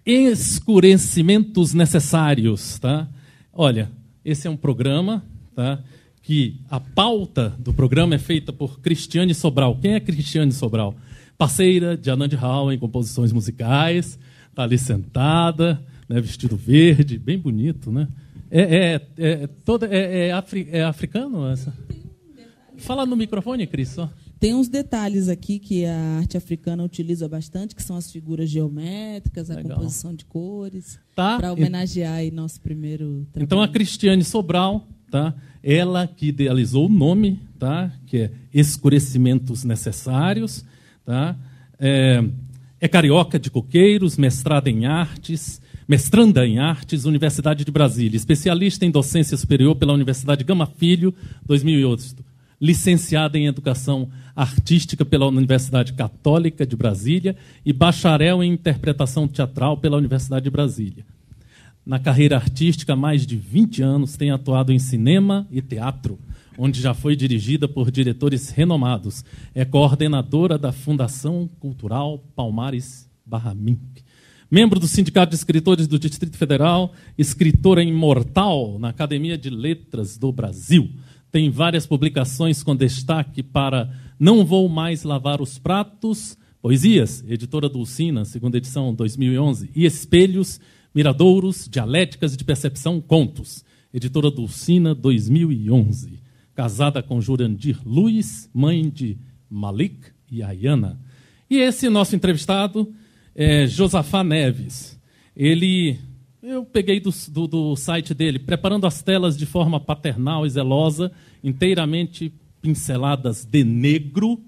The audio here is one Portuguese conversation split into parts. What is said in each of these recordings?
Escurecimentos necessários, tá? Olha, esse é um programa, tá, que a pauta do programa é feita por Cristiane Sobral. Quem é Cristiane Sobral? Parceira de Anand Rao em composições musicais, está ali sentada, né, vestido verde, bem bonito, né? É africano essa? Fala no microfone, Cris, só. Tem uns detalhes aqui que a arte africana utiliza bastante, que são as figuras geométricas, a Legal. Composição de cores, Tá? para homenagear aí nosso primeiro trabalho. Então, a Cristiane Sobral, tá? Ela que idealizou o nome, tá? Que é Escurecimentos Necessários. Tá? É carioca de Coqueiros, mestranda em artes, Universidade de Brasília, especialista em docência superior pela Universidade Gama Filho, 2008. Licenciada em Educação Artística pela Universidade Católica de Brasília e bacharel em Interpretação Teatral pela Universidade de Brasília. Na carreira artística, há mais de 20 anos, tem atuado em cinema e teatro, onde já foi dirigida por diretores renomados. É coordenadora da Fundação Cultural Palmares Barra-Minc. Membro do Sindicato de Escritores do Distrito Federal, escritora imortal na Academia de Letras do Brasil. Tem várias publicações com destaque para Não Vou Mais Lavar os Pratos, Poesias, editora Dulcina, segunda edição, 2011, e Espelhos, Miradouros, Dialéticas de Percepção, Contos, editora Dulcina, 2011. Casada com Jurandir Luiz, mãe de Malik e Ayana. E esse nosso entrevistado é Josafá Neves. Eu peguei do site dele, preparando as telas de forma paternal e zelosa, inteiramente pinceladas de negro.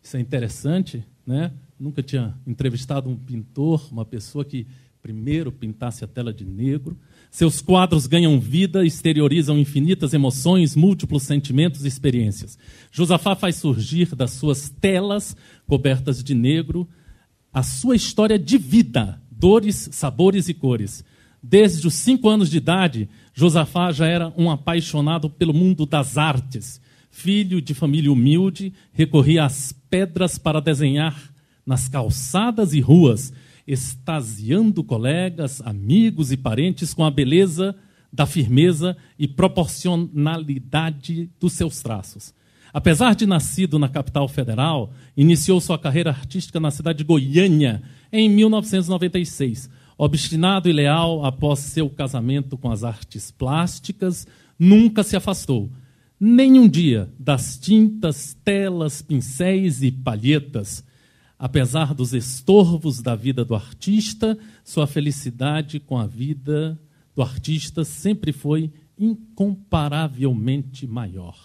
Isso é interessante, né? Nunca tinha entrevistado um pintor, uma pessoa que primeiro pintasse a tela de negro. Seus quadros ganham vida, exteriorizam infinitas emoções, múltiplos sentimentos e experiências. Josafá faz surgir das suas telas cobertas de negro a sua história de vida, dores, sabores e cores. Desde os 5 anos de idade, Josafá já era um apaixonado pelo mundo das artes. Filho de família humilde, recorria às pedras para desenhar nas calçadas e ruas, extasiando colegas, amigos e parentes com a beleza da firmeza e proporcionalidade dos seus traços. Apesar de nascido na capital federal, iniciou sua carreira artística na cidade de Goiânia em 1996. Obstinado e leal após seu casamento com as artes plásticas, nunca se afastou, nem um dia, das tintas, telas, pincéis e palhetas. Apesar dos estorvos da vida do artista, sua felicidade com a vida do artista sempre foi incomparavelmente maior.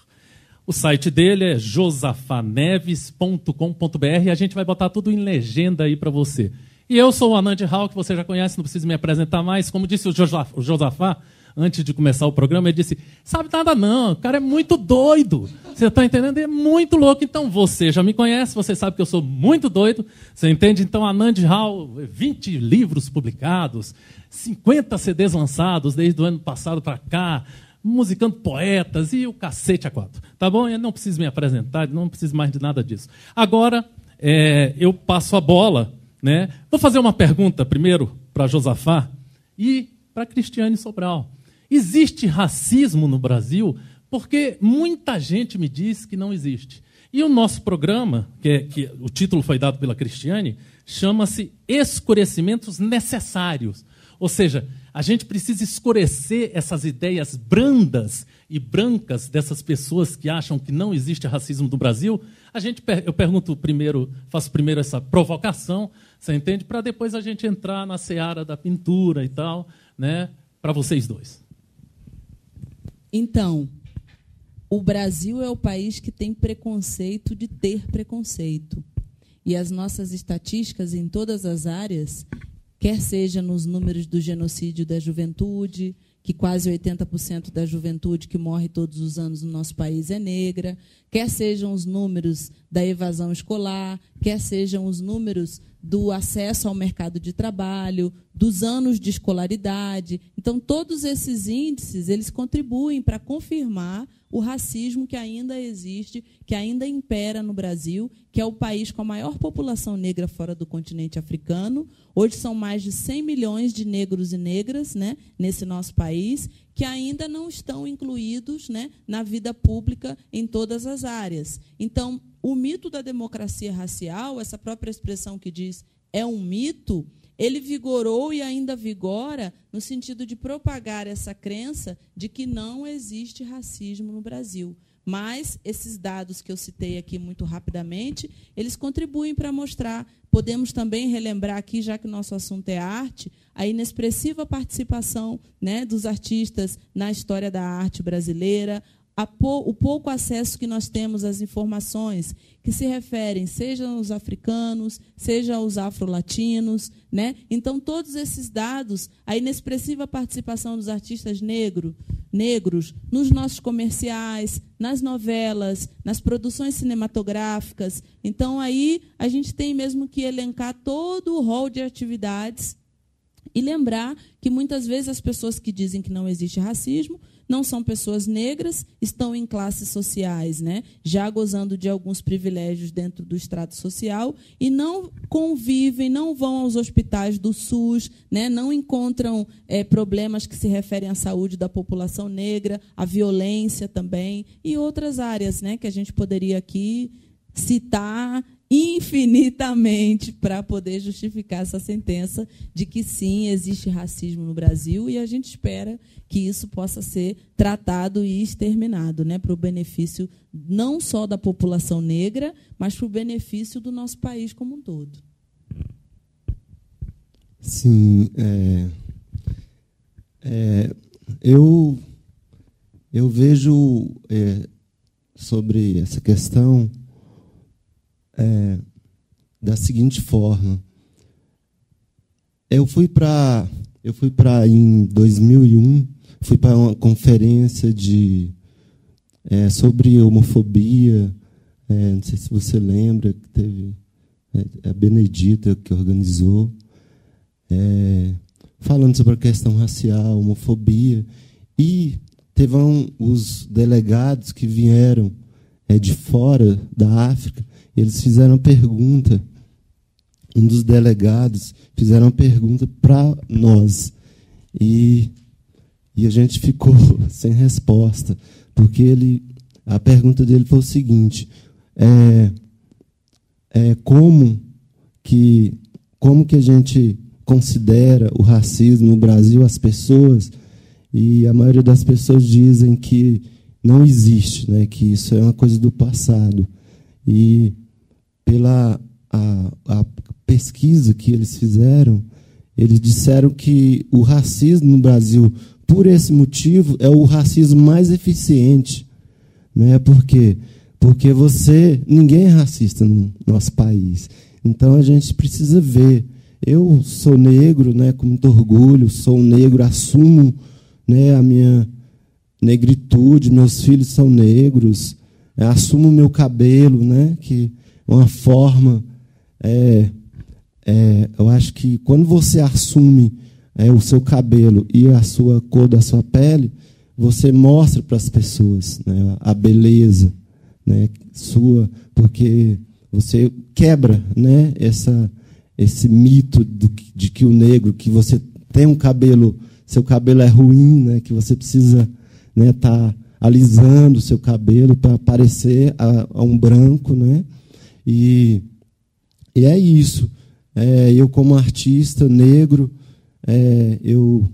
O site dele é josafaneves.com.br e a gente vai botar tudo em legenda aí para você. E eu sou o Anand Rao, que você já conhece, não preciso me apresentar mais. Como disse o Josafá, antes de começar o programa, ele disse, sabe nada não, o cara é muito doido. Você está entendendo? Ele é muito louco. Então você já me conhece, você sabe que eu sou muito doido. Você entende? Então Anand Rao, 20 livros publicados, 50 CDs lançados desde o ano passado para cá, musicando poetas e o cacete a 4. Tá bom? Eu não preciso me apresentar, não preciso mais de nada disso. Agora, eu passo a bola, né? Vou fazer uma pergunta primeiro para Josafá e para Cristiane Sobral. Existe racismo no Brasil? Porque muita gente me diz que não existe. E o nosso programa, que o título foi dado pela Cristiane, chama-se Escurecimentos Necessários. Ou seja, a gente precisa escurecer essas ideias brandas e brancas dessas pessoas que acham que não existe racismo no Brasil. Eu pergunto primeiro, faço primeiro essa provocação, você entende? Para depois a gente entrar na seara da pintura e tal, né? Para vocês dois. Então, o Brasil é o país que tem preconceito de ter preconceito. E as nossas estatísticas em todas as áreas, quer seja nos números do genocídio da juventude, que quase 80% da juventude que morre todos os anos no nosso país é negra, quer sejam os números da evasão escolar, quer sejam os números do acesso ao mercado de trabalho, dos anos de escolaridade. Então, todos esses índices eles contribuem para confirmar o racismo que ainda existe, que ainda impera no Brasil, que é o país com a maior população negra fora do continente africano. Hoje são mais de 100 milhões de negros e negras, né, nesse nosso país, que ainda não estão incluídos, né, na vida pública em todas as áreas. Então, o mito da democracia racial, essa própria expressão que diz é um mito, ele vigorou e ainda vigora no sentido de propagar essa crença de que não existe racismo no Brasil. Mas esses dados que eu citei aqui muito rapidamente, eles contribuem para mostrar. Podemos também relembrar aqui, já que o nosso assunto é arte, a inexpressiva participação, né, dos artistas na história da arte brasileira, o pouco acesso que nós temos às informações que se referem, seja aos africanos, seja aos afro-latinos, né? Então, todos esses dados, a inexpressiva participação dos artistas negros nos nossos comerciais, nas novelas, nas produções cinematográficas. Então, aí a gente tem mesmo que elencar todo o rol de atividades e lembrar que, muitas vezes, as pessoas que dizem que não existe racismo não são pessoas negras, estão em classes sociais, né, já gozando de alguns privilégios dentro do estrato social e não convivem, não vão aos hospitais do SUS, né, não encontram problemas que se referem à saúde da população negra, à violência também e outras áreas, né, que a gente poderia aqui citar infinitamente para poder justificar essa sentença de que, sim, existe racismo no Brasil e a gente espera que isso possa ser tratado e exterminado, né, para o benefício não só da população negra, mas para o benefício do nosso país como um todo. Sim, eu vejo sobre essa questão da seguinte forma. Eu fui para em 2001, fui para uma conferência sobre homofobia. Não sei se você lembra, que teve a Benedita que organizou, falando sobre a questão racial, homofobia, e teve os delegados que vieram de fora da África. Eles fizeram uma pergunta, um dos delegados fizeram uma pergunta para nós, e a gente ficou sem resposta, porque a pergunta dele foi o seguinte: como que a gente considera o racismo no Brasil, as pessoas, e a maioria das pessoas dizem que não existe, né, que isso é uma coisa do passado. E pela a pesquisa que eles fizeram, eles disseram que o racismo no Brasil, por esse motivo, é o racismo mais eficiente, né? Por quê? Porque ninguém é racista no nosso país. Então a gente precisa ver. Eu sou negro, né, com muito orgulho, sou negro, assumo, né, a minha negritude, meus filhos são negros, assumo o meu cabelo, né, que uma forma, eu acho que quando você assume o seu cabelo e a sua cor da sua pele, você mostra para as pessoas, né, a beleza, né, sua, porque você quebra, né, esse mito de que o negro, que você tem um cabelo, seu cabelo é ruim, né, que você precisa, né, tá alisando o seu cabelo para parecer a um branco, né? E é isso. Eu, como artista negro, eu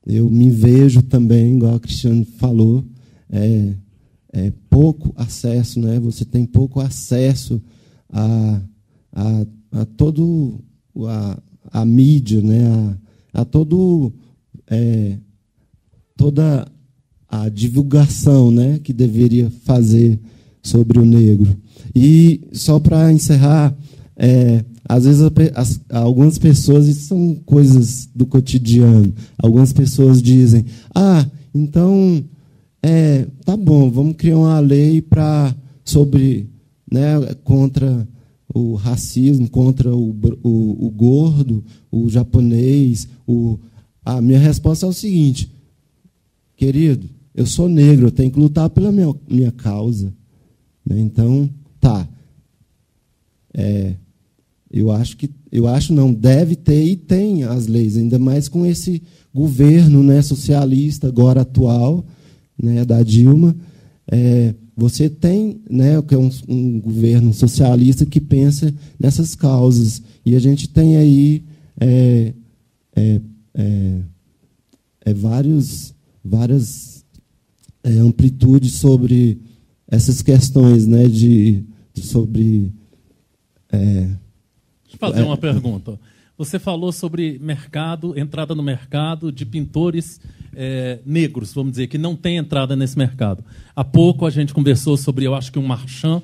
me vejo também, igual a Cristiane falou, pouco acesso, né? Você tem pouco acesso a todo a mídia, né? A toda a divulgação, né, que deveria fazer sobre o negro. E só para encerrar, às vezes algumas pessoas, isso são coisas do cotidiano, algumas pessoas dizem: então tá bom, vamos criar uma lei contra o racismo contra o gordo, o japonês. A minha resposta é o seguinte: querido, eu sou negro, eu tenho que lutar pela minha causa. Né? Então, tá. Deve ter e tem as leis, ainda mais com esse governo, né, socialista agora atual, né, da Dilma. Você tem, né, que é um governo socialista que pensa nessas causas. E a gente tem aí várias amplitudes sobre essas questões, né, sobre... Deixa eu fazer uma pergunta. Você falou sobre entrada no mercado de pintores negros, vamos dizer, que não tem entrada nesse mercado. Há pouco a gente conversou sobre, eu acho que um marchand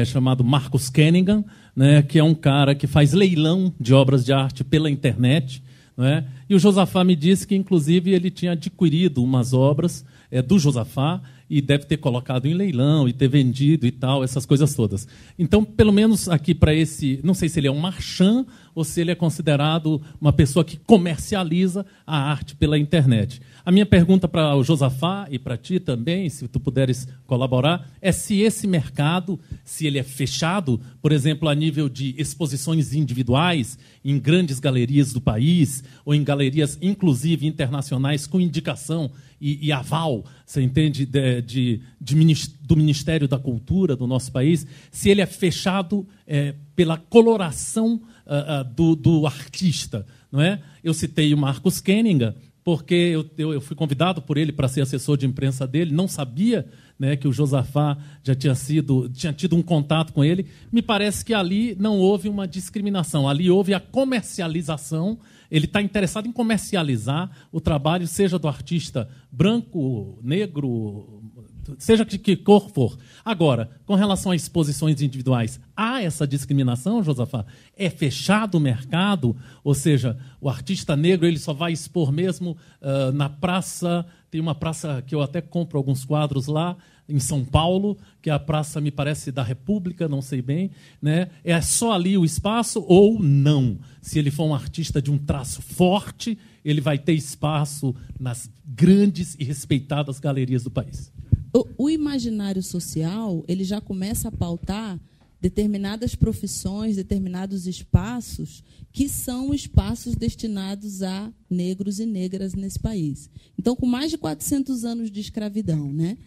chamado Marcus Kenningham, né, que é um cara que faz leilão de obras de arte pela internet. Né? E o Josafá me disse que, inclusive, ele tinha adquirido umas obras do Josafá e deve ter colocado em leilão e ter vendido e tal, essas coisas todas. Então, pelo menos aqui para esse... Não sei se ele é um marchand ou se ele é considerado uma pessoa que comercializa a arte pela internet. A minha pergunta para o Josafá e para ti também, se tu puderes colaborar, é se esse mercado, se ele é fechado, por exemplo, a nível de exposições individuais em grandes galerias do país ou em galerias, inclusive, internacionais com indicação e aval, você entende, do Ministério da Cultura do nosso país, se ele é fechado pela coloração do artista. Não é? Eu citei o Marcus Kenningham, porque eu fui convidado por ele para ser assessor de imprensa dele, não sabia, né, que o Josafá já tinha tido um contato com ele. Me parece que ali não houve uma discriminação, ali houve a comercialização. Ele está interessado em comercializar o trabalho, seja do artista branco, negro, seja que cor for. Agora, com relação a exposições individuais, há essa discriminação, Josafá? É fechado o mercado? Ou seja, o artista negro ele só vai expor mesmo na praça. Tem uma praça que eu até compro alguns quadros lá, em São Paulo, que é a praça, me parece, da República, não sei bem. Né? É só ali o espaço ou não? Se ele for um artista de um traço forte, ele vai ter espaço nas grandes e respeitadas galerias do país. O imaginário social ele já começa a pautar determinadas profissões, determinados espaços que são espaços destinados a negros e negras nesse país. Então, com mais de 400 anos de escravidão, né?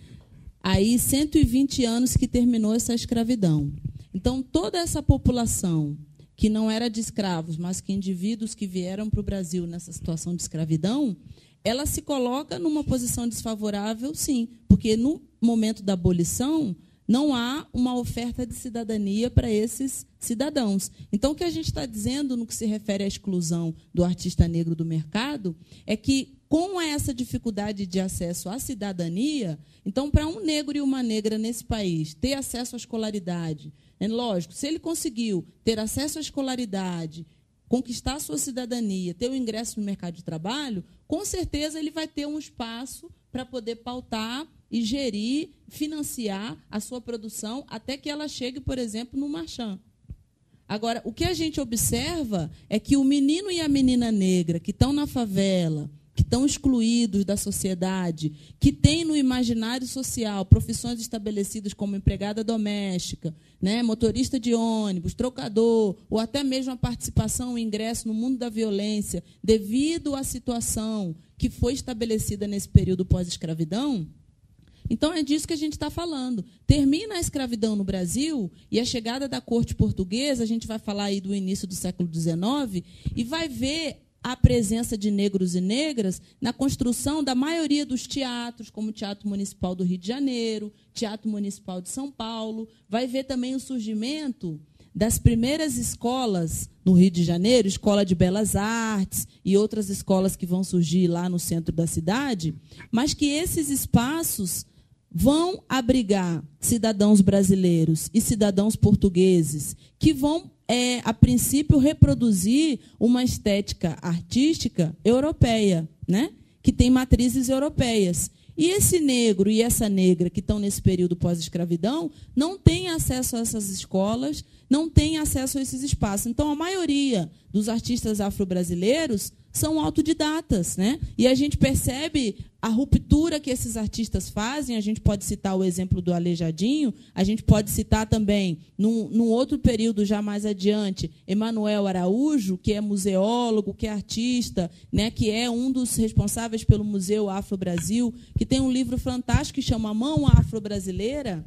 Aí 120 anos que terminou essa escravidão. Então, toda essa população que não era de escravos, mas que indivíduos que vieram para o Brasil nessa situação de escravidão, ela se coloca numa posição desfavorável, sim, porque no momento da abolição não há uma oferta de cidadania para esses cidadãos. Então, o que a gente está dizendo no que se refere à exclusão do artista negro do mercado é que, com essa dificuldade de acesso à cidadania, então, para um negro e uma negra nesse país ter acesso à escolaridade, lógico, se ele conseguiu ter acesso à escolaridade, conquistar a sua cidadania, ter o ingresso no mercado de trabalho, com certeza ele vai ter um espaço para poder pautar e gerir, financiar a sua produção até que ela chegue, por exemplo, no marchand. Agora, o que a gente observa é que o menino e a menina negra que estão na favela, que estão excluídos da sociedade, que têm no imaginário social profissões estabelecidas como empregada doméstica, né, motorista de ônibus, trocador, ou até mesmo a participação, o ingresso no mundo da violência, devido à situação que foi estabelecida nesse período pós-escravidão. Então, é disso que a gente está falando. Termina a escravidão no Brasil e a chegada da corte portuguesa, a gente vai falar aí do início do século XIX, e vai ver a presença de negros e negras na construção da maioria dos teatros, como o Teatro Municipal do Rio de Janeiro, Teatro Municipal de São Paulo. Vai ver também o surgimento das primeiras escolas no Rio de Janeiro, Escola de Belas Artes e outras escolas que vão surgir lá no centro da cidade, mas que esses espaços vão abrigar cidadãos brasileiros e cidadãos portugueses que vão, a princípio, reproduzir uma estética artística europeia, né? Que tem matrizes europeias. E esse negro e essa negra que estão nesse período pós-escravidão não têm acesso a essas escolas, não têm acesso a esses espaços. Então, a maioria dos artistas afro-brasileiros são autodidatas, né? E a gente percebe a ruptura que esses artistas fazem. A gente pode citar o exemplo do Aleijadinho, a gente pode citar também, num outro período já mais adiante, Emanuel Araújo, que é museólogo, que é artista, né? Que é um dos responsáveis pelo Museu Afro-Brasil, que tem um livro fantástico que chama Mão Afro-Brasileira,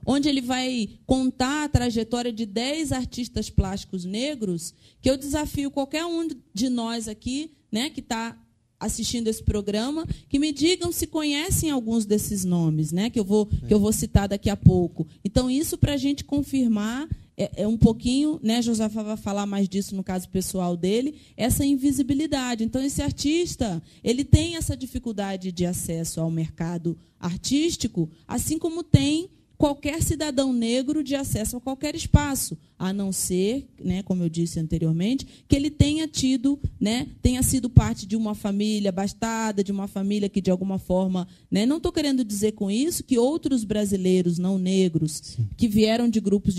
onde ele vai contar a trajetória de 10 artistas plásticos negros, que eu desafio qualquer um de nós aqui, né, que está assistindo esse programa, que me digam se conhecem alguns desses nomes, né, que eu vou citar daqui a pouco. Então, isso para a gente confirmar é um pouquinho, né, Josafá vai falar mais disso no caso pessoal dele, essa invisibilidade. Então, esse artista, ele tem essa dificuldade de acesso ao mercado artístico, assim como tem qualquer cidadão negro de acesso a qualquer espaço, a não ser, né, como eu disse anteriormente, que ele tenha tido, né, tenha sido parte de uma família abastada, de uma família que, de alguma forma, né, não estou querendo dizer com isso que outros brasileiros não negros, sim, que vieram de grupos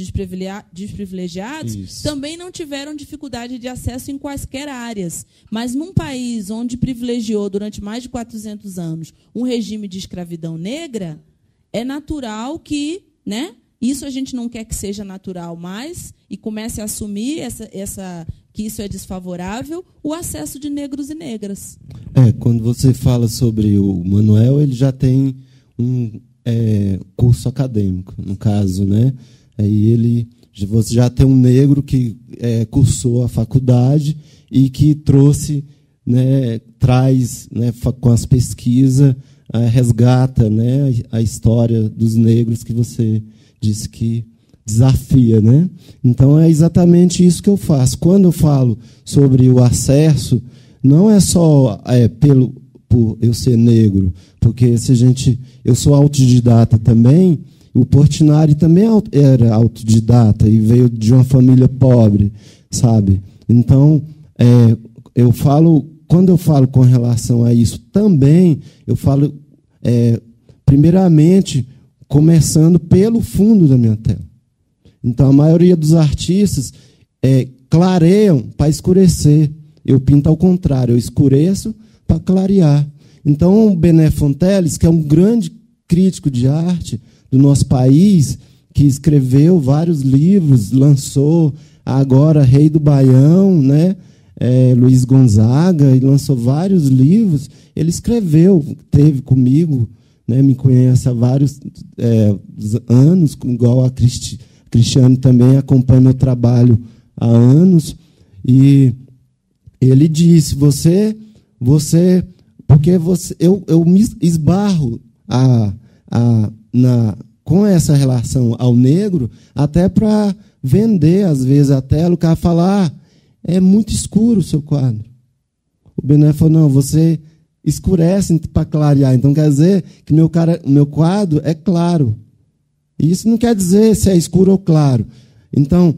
desprivilegiados, isso, também não tiveram dificuldade de acesso em quaisquer áreas. Mas num país onde privilegiou durante mais de 400 anos um regime de escravidão negra, é natural que, né, isso a gente não quer que seja natural mais e comece a assumir que isso é desfavorável, o acesso de negros e negras. Quando você fala sobre o Manuel, ele já tem um curso acadêmico, no caso, né? Aí você já tem um negro que cursou a faculdade e que trouxe, né, traz, né, com as pesquisas, resgata, né, a história dos negros que você disse que desafia, né? Então é exatamente isso que eu faço. Quando eu falo sobre o acesso, não é só por eu ser negro, porque eu sou autodidata também. O Portinari também era autodidata e veio de uma família pobre, sabe? Então quando eu falo com relação a isso também, eu falo, primeiramente, começando pelo fundo da minha tela. Então, a maioria dos artistas clareiam para escurecer. Eu pinto ao contrário, eu escureço para clarear. Então, o Bené Fonteles, que é um grande crítico de arte do nosso país, que escreveu vários livros, lançou agora Rei do Baião, né? Luiz Gonzaga, e lançou vários livros. Ele escreveu, teve comigo, né, me conhece há vários anos, igual a Cristiane também acompanha meu trabalho há anos. E ele disse, eu me esbarro com essa relação ao negro, até para vender, às vezes, a tela, o cara falar, é muito escuro o seu quadro. O Bené falou, não, você escurece para clarear. Então, quer dizer que meu quadro é claro. E isso não quer dizer se é escuro ou claro. Então,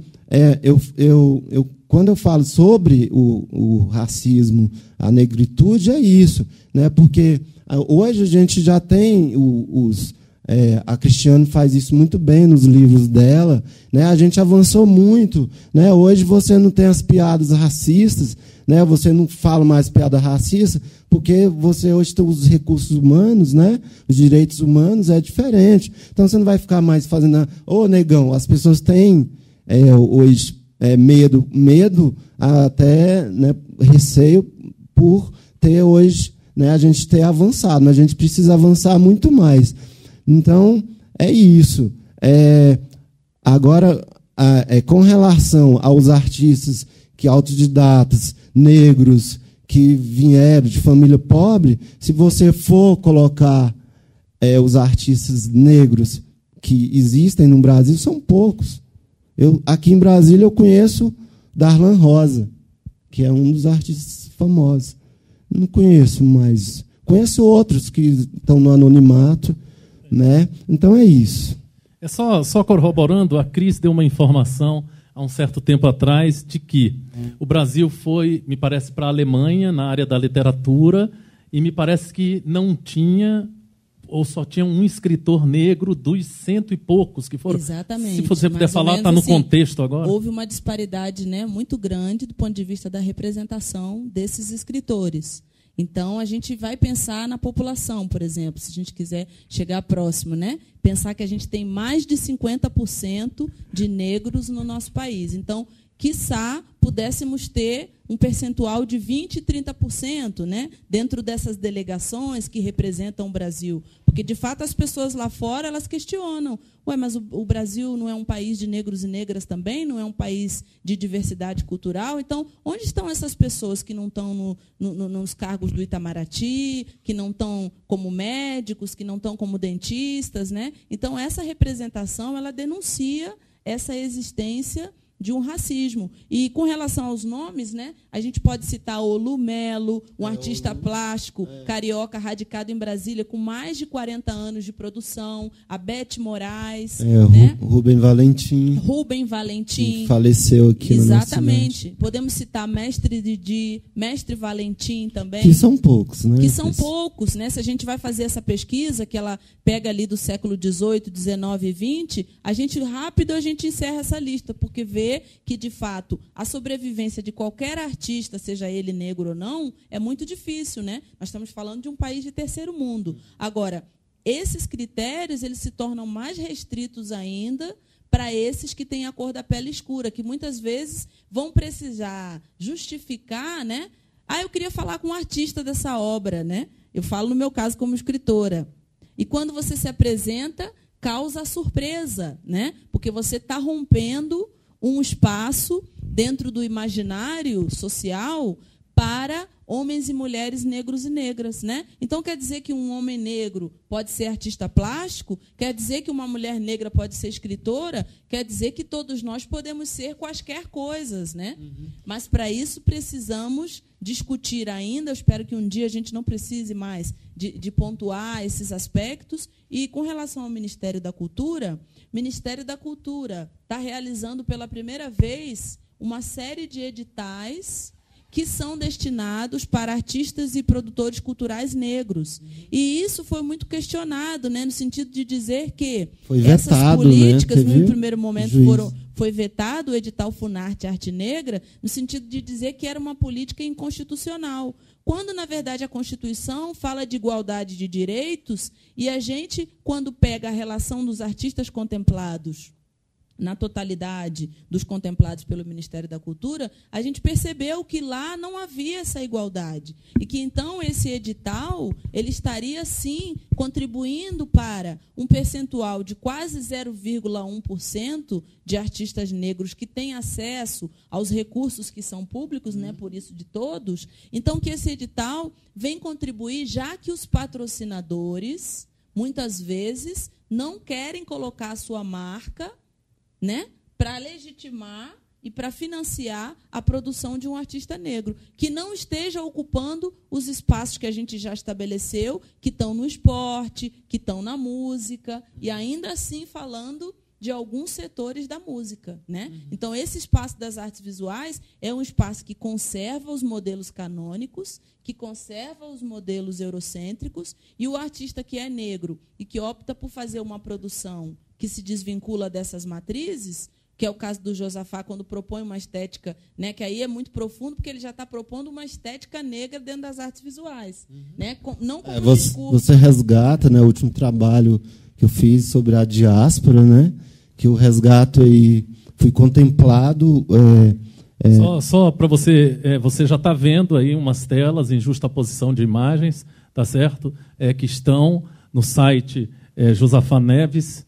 quando eu falo sobre o racismo, a negritude, é isso, né? Porque hoje a gente já tem a Cristiane faz isso muito bem nos livros dela, né? A gente avançou muito, né? Hoje você não tem as piadas racistas, né? Você não fala mais piada racista, porque você hoje tem os recursos humanos, né? Os direitos humanos é diferente. Então você não vai ficar mais fazendo, negão, as pessoas têm hoje medo até, né, receio por ter hoje, né, a gente ter avançado, mas a gente precisa avançar muito mais. Então, é isso. Agora, com relação aos artistas autodidatas, negros, que vieram de família pobre, se você for colocar os artistas negros que existem no Brasil, são poucos. Aqui em Brasília eu conheço Darlan Rosa, que é um dos artistas famosos. Não conheço, mas conheço outros que estão no anonimato, né? Então é isso. Só corroborando, a Cris deu uma informação há um certo tempo atrás de que o Brasil foi, me parece, para a Alemanha na área da literatura e me parece que não tinha, ou só tinha um escritor negro dos 100 e poucos que foram. Exatamente. Se você puder falar, está no contexto agora. Houve uma disparidade, né, muito grande do ponto de vista da representação desses escritores. Então, a gente vai pensar na população, por exemplo, se a gente quiser chegar próximo, né? Pensar que a gente tem mais de 50% de negros no nosso país. Então, quiçá pudéssemos ter um percentual de 20%, 30%, né, dentro dessas delegações que representam o Brasil. Porque, de fato, as pessoas lá fora elas questionam. Ué, mas o Brasil não é um país de negros e negras também? Não é um país de diversidade cultural? Então, onde estão essas pessoas que não estão nos cargos do Itamaraty, que não estão como médicos, que não estão como dentistas, né? Então, essa representação ela denuncia essa existência de um racismo. E com relação aos nomes, né, a gente pode citar Olu Melo, um artista plástico, carioca, radicado em Brasília, com mais de 40 anos de produção, a Beth Moraes, né? Rubem Valentim. Rubem Valentim. Que faleceu aqui na nossa cidade. Exatamente. Podemos citar Mestre Didi, Mestre Valentim também. Que são poucos, né? Que são poucos, né? Se a gente vai fazer essa pesquisa, que ela pega ali do século XVIII, XIX e XX, a gente encerra essa lista, porque vê que, de fato, a sobrevivência de qualquer artista, seja ele negro ou não, é muito difícil, né? Nós estamos falando de um país de terceiro mundo. Agora, esses critérios eles se tornam mais restritos ainda para esses que têm a cor da pele escura, que muitas vezes vão precisar justificar, né? Ah, eu queria falar com um artista dessa obra, né? Eu falo no meu caso como escritora. E quando você se apresenta, causa surpresa, né? Porque você está rompendo um espaço dentro do imaginário social para homens e mulheres negros e negras, né? Então, quer dizer que um homem negro pode ser artista plástico? Quer dizer que uma mulher negra pode ser escritora? Quer dizer que todos nós podemos ser quaisquer coisas, né? Mas, para isso, precisamos discutir ainda. Eu espero que um dia a gente não precise mais de pontuar esses aspectos. E, com relação ao Ministério da Cultura, o Ministério da Cultura está realizando pela primeira vez uma série de editais que são destinados para artistas e produtores culturais negros. E isso foi muito questionado, né, no sentido de dizer que foi essas vetado, políticas, né? no primeiro momento, foi vetado o edital Funarte Arte Negra, no sentido de dizer que era uma política inconstitucional, quando, na verdade, a Constituição fala de igualdade de direitos, e a gente, quando pega a relação dos artistas contemplados na totalidade dos contemplados pelo Ministério da Cultura, a gente percebeu que lá não havia essa igualdade. E que, então, esse edital ele estaria, sim, contribuindo para um percentual de quase 0,1% de artistas negros que têm acesso aos recursos que são públicos, né, por isso de todos. Então, que esse edital vem contribuir, já que os patrocinadores, muitas vezes, não querem colocar a sua marca, né, para legitimar e para financiar a produção de um artista negro, que não esteja ocupando os espaços que a gente já estabeleceu, que estão no esporte, que estão na música, e ainda assim falando de alguns setores da música, né? Então, esse espaço das artes visuais é um espaço que conserva os modelos canônicos, que conserva os modelos eurocêntricos, e o artista que é negro e que opta por fazer uma produção que se desvincula dessas matrizes, que é o caso do Josafá, quando propõe uma estética, né, que aí é muito profundo, porque ele já está propondo uma estética negra dentro das artes visuais. Né, não como você resgata, né, o último trabalho que eu fiz sobre a diáspora, né, que eu resgato e fui contemplado... Só para você, você já está vendo aí umas telas em justaposição de imagens, tá certo? Que estão no site josafaneves.com.br.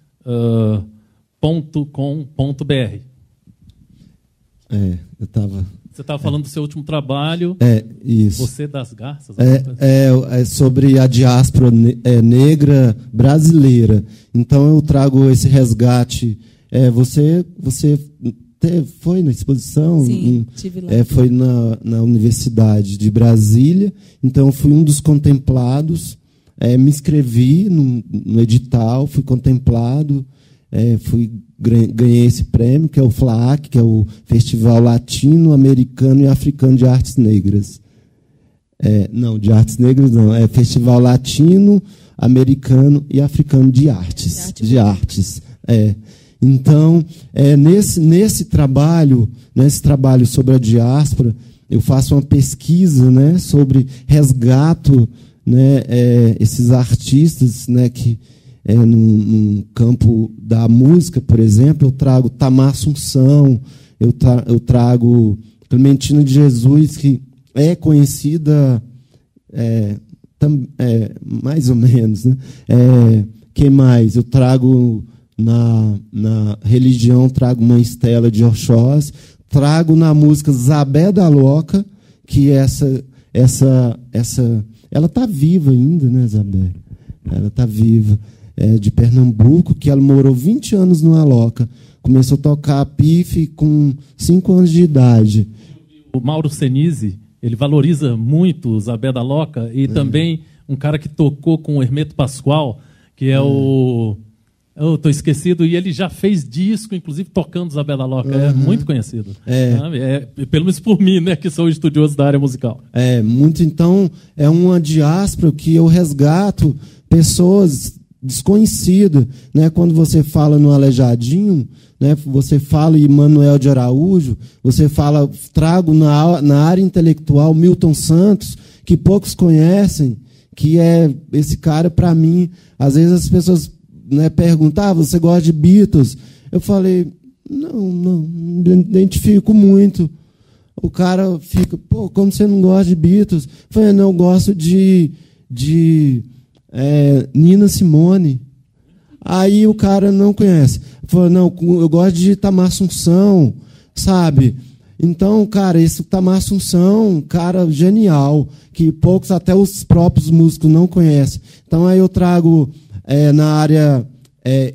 Eu estava... Você estava falando do seu último trabalho. Isso. Você das Garças. Sobre a diáspora negra brasileira. Então, eu trago esse resgate. Você foi na exposição? Sim, estive lá. Foi na Universidade de Brasília. Então, fui um dos contemplados. Me inscrevi no edital, fui contemplado, ganhei esse prêmio, que é o FLAAC, que é o Festival Latino, Americano e Africano de Artes Negras. Não, de artes negras não. É Festival Latino, Americano e Africano de Artes. De artes. Então, nesse trabalho sobre a diáspora, eu faço uma pesquisa, né, sobre resgato, né, esses artistas, né, que no campo da música, por exemplo, eu trago Tamar Assunção, eu trago Clementina de Jesus, que é conhecida mais ou menos, né? Quem mais? Eu trago na religião, trago Mãe Estela de Oxós, trago na música Zabé da Loca, que essa ela está viva ainda, né, Zabé? Ela está viva. De Pernambuco, que ela morou 20 anos no Aloca. Começou a tocar pife com 5 anos de idade. O Mauro Senise, ele valoriza muito o Zabé da Loca, e também um cara que tocou com o Hermeto Pascoal, que é o... Eu estou esquecido, e ele já fez disco, inclusive tocando Zabé da Loca. É muito conhecido. Pelo menos por mim, né, que sou estudioso da área musical. Muito. Então, é uma diáspora que eu resgato pessoas desconhecidas, né? Quando você fala no Aleijadinho, né, você fala em Manuel de Araújo, você fala, trago na área intelectual Milton Santos, que poucos conhecem, que é esse cara, para mim, às vezes as pessoas, né, perguntam, você gosta de Beatles? Eu falei, não identifico muito. O cara fica, como você não gosta de Beatles? Eu falei, não, eu gosto de Nina Simone. Aí o cara não conhece. Falou, não, eu gosto de Tamar Assunção, sabe? Então, cara, esse Tamar Assunção, cara genial, que poucos, até os próprios músicos não conhecem. Então, aí eu trago na área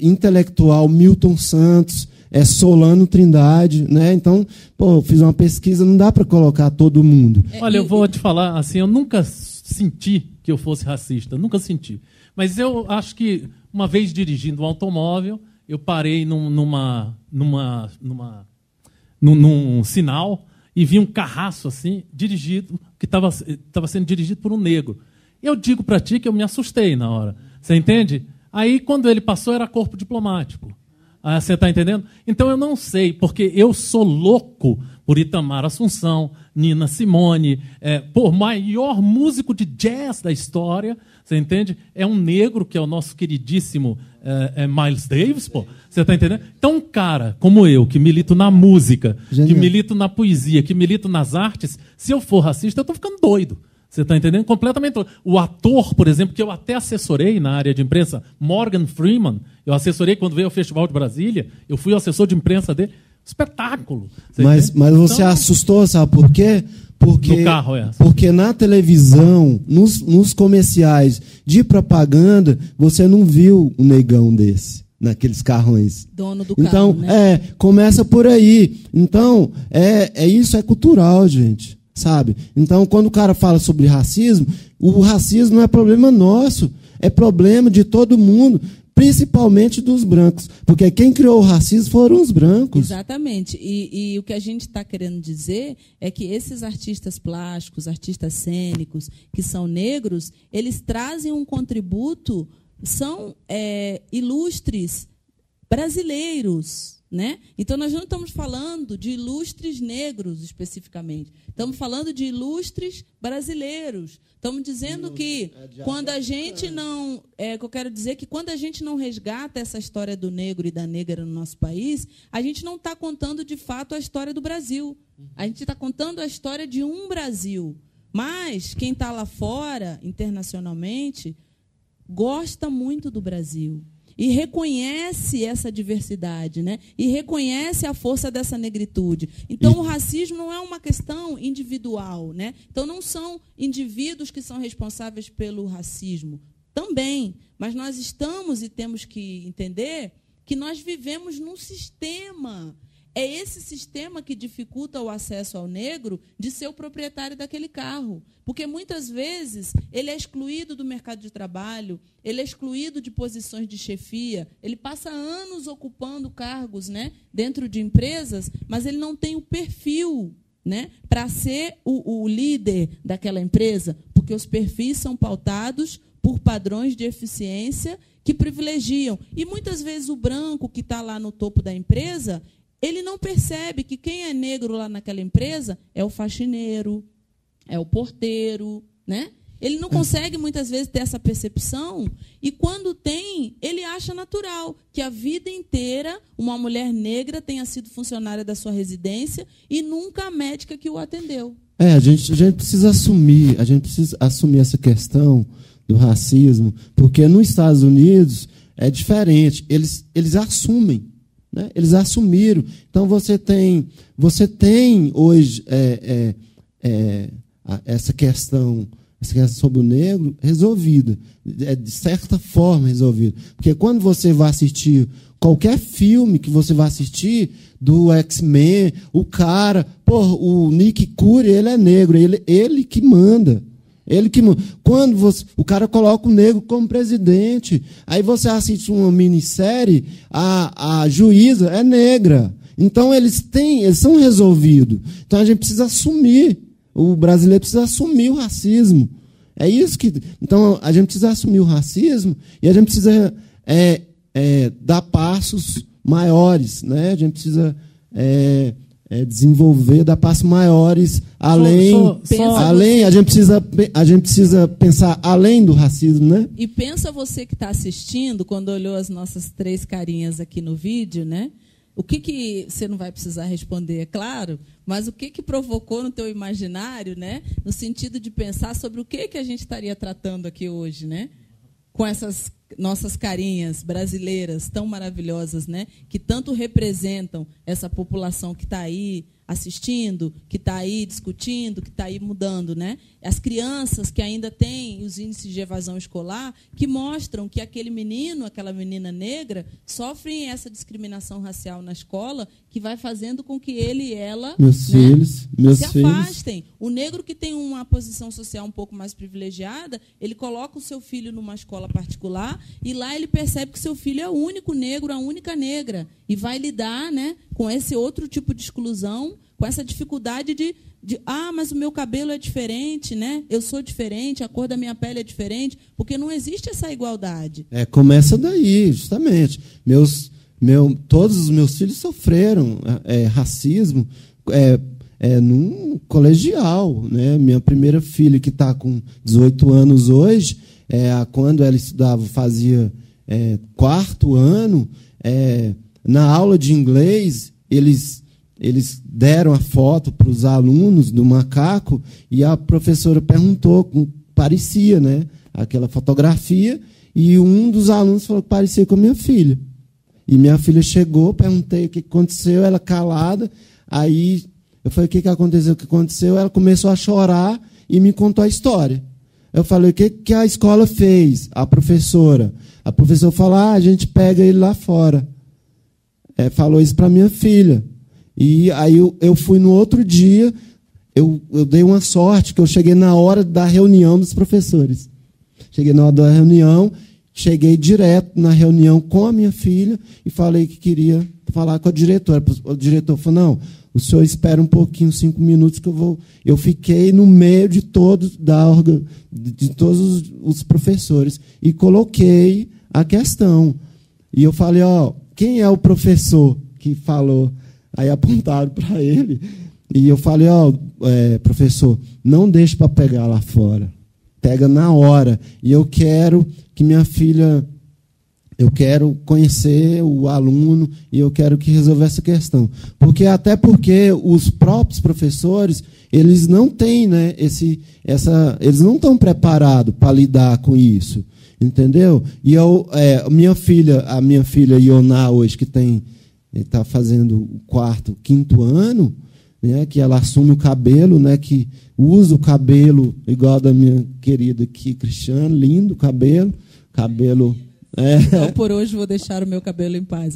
intelectual Milton Santos, Solano Trindade, né? Então, eu fiz uma pesquisa, não dá para colocar todo mundo. Olha, eu vou te falar, assim, eu nunca senti que eu fosse racista, nunca senti. Mas eu acho que, uma vez dirigindo um automóvel, eu parei num sinal e vi um carraço assim, dirigido, que estava sendo dirigido por um negro. Eu digo para ti que eu me assustei na hora. Você entende? Aí, quando ele passou, era corpo diplomático. Você está entendendo? Então, eu não sei, porque eu sou louco por Itamar Assunção, Nina Simone, maior músico de jazz da história, você entende? É um negro, que é o nosso queridíssimo Miles Davis, você está entendendo? Então, um cara como eu, que milito na música, que milito na poesia, que milito nas artes, se eu for racista, eu estou ficando doido. Você está entendendo? Completamente doido. O ator, por exemplo, que eu até assessorei na área de imprensa, Morgan Freeman, eu assessorei quando veio ao Festival de Brasília, eu fui o assessor de imprensa dele. Espetáculo. Mas você assustou, sabe por quê? No carro, porque na televisão, nos comerciais de propaganda, você não viu um negão desse, naqueles carrões. Dono do carro, então, né? Começa por aí. Então, isso é cultural, gente, sabe? Então, quando o cara fala sobre racismo, o racismo não é problema nosso, é problema de todo mundo. Principalmente dos brancos, porque quem criou o racismo foram os brancos. Exatamente. E o que a gente está querendo dizer é que esses artistas plásticos, artistas cênicos, que são negros, eles trazem um contributo, são ilustres brasileiros, né? Então, nós não estamos falando de ilustres negros, especificamente. Estamos falando de ilustres brasileiros. Estamos dizendo que quando a gente não... que eu quero dizer que quando a gente não resgata essa história do negro e da negra no nosso país, a gente não está contando, de fato, a história do Brasil. A gente está contando a história de um Brasil. Mas quem está lá fora, internacionalmente, gosta muito do Brasil. E reconhece essa diversidade, né? E reconhece a força dessa negritude. Então, o racismo não é uma questão individual, né? Então, não são indivíduos que são responsáveis pelo racismo. Também. Mas nós estamos e temos que entender que nós vivemos num sistema. É esse sistema que dificulta o acesso ao negro de ser o proprietário daquele carro. Porque, muitas vezes, ele é excluído do mercado de trabalho, ele é excluído de posições de chefia, ele passa anos ocupando cargos, né, dentro de empresas, mas ele não tem o perfil, né, para ser o líder daquela empresa, porque os perfis são pautados por padrões de eficiência que privilegiam. E, muitas vezes, o branco que está lá no topo da empresa, ele não percebe que quem é negro lá naquela empresa é o faxineiro, é o porteiro, né? Ele não consegue, muitas vezes, ter essa percepção, e, quando tem, ele acha natural que a vida inteira uma mulher negra tenha sido funcionária da sua residência e nunca a médica que o atendeu. A gente precisa assumir essa questão do racismo, porque nos Estados Unidos é diferente. Eles assumem, né? Eles assumiram. Então, você tem hoje essa questão sobre o negro resolvida, de certa forma resolvida. Porque quando você vai assistir qualquer filme que você vai assistir, do X-Men, o Nick Fury, ele é negro, ele que manda. Quando o cara coloca o negro como presidente, aí você assiste uma minissérie, a juíza é negra. Então, eles são resolvidos. Então, a gente precisa assumir. O brasileiro precisa assumir o racismo. É isso que. Então, a gente precisa assumir o racismo e a gente precisa dar passos maiores, né? A gente precisa desenvolver, dar passos maiores além. A gente precisa pensar além do racismo, né? E pensa você que está assistindo, quando olhou as nossas 3 carinhas aqui no vídeo, né? O que você não vai precisar responder, é claro, mas o que provocou no teu imaginário, né? No sentido de pensar sobre o que a gente estaria tratando aqui hoje, né? Com essas nossas carinhas brasileiras tão maravilhosas, né? Que tanto representam essa população que está aí assistindo, que está aí discutindo, que está aí mudando, né? As crianças que ainda têm os índices de evasão escolar, que mostram que aquele menino, aquela menina negra, sofrem essa discriminação racial na escola, que vai fazendo com que ele e ela se afastem. O negro que tem uma posição social um pouco mais privilegiada, ele coloca o seu filho numa escola particular e lá ele percebe que seu filho é o único negro, a única negra, e vai lidar, né, com esse outro tipo de exclusão, com essa dificuldade de mas o meu cabelo é diferente, né? Eu sou diferente, a cor da minha pele é diferente, porque não existe essa igualdade. Começa daí, justamente. Todos os meus filhos sofreram racismo num colegial, né? Minha primeira filha, que está com 18 anos hoje, quando ela estudava, fazia 4º ano, na aula de inglês, eles deram a foto para os alunos do macaco e a professora perguntou como parecia, né, aquela fotografia, e um dos alunos falou que parecia com a minha filha. E minha filha chegou, perguntei o que aconteceu, ela calada, aí eu falei, o que aconteceu? Ela começou a chorar e me contou a história. Eu falei, o que a escola fez? A professora falou, a gente pega ele lá fora. Falou isso para minha filha. E aí eu fui no outro dia, eu dei uma sorte, que eu cheguei na hora da reunião dos professores. Cheguei na hora da reunião, cheguei direto na reunião com a minha filha e falei que queria falar com a diretora. O diretor falou, não, o senhor espera um pouquinho, 5 minutos que eu vou. Eu fiquei no meio de todos os professores e coloquei a questão. E eu falei, quem é o professor que falou? Aí apontaram para ele. E eu falei, professor, não deixe para pegar lá fora. Pega na hora. E eu quero que minha filha... Eu quero conhecer o aluno e eu quero que resolva essa questão. Até porque os próprios professores, eles não têm, né, eles não estão preparados para lidar com isso. Entendeu? E a minha filha Ioná, hoje, que está fazendo o 4º, 5º ano, né, que ela assume o cabelo, né, que usa o cabelo igual da minha querida aqui, Cristiane, lindo cabelo. Então, por hoje, vou deixar o meu cabelo em paz.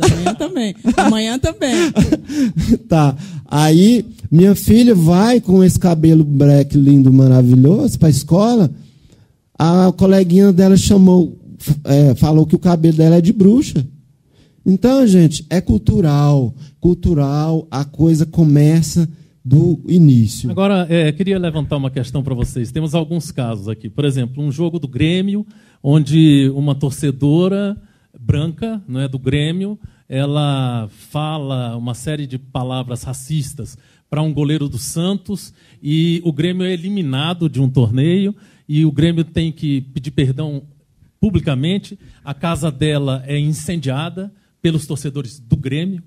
Amanhã também. Tá. Aí, minha filha vai com esse cabelo black lindo, maravilhoso, para a escola. A coleguinha dela falou que o cabelo dela é de bruxa. Então, gente, é cultural. Cultural, a coisa começa do início. Agora, queria levantar uma questão para vocês. Temos alguns casos aqui. Por exemplo, um jogo do Grêmio, onde uma torcedora branca, não é, do Grêmio, ela fala uma série de palavras racistas para um goleiro do Santos, e o Grêmio é eliminado de um torneio, e o Grêmio tem que pedir perdão publicamente. A casa dela é incendiada pelos torcedores do Grêmio,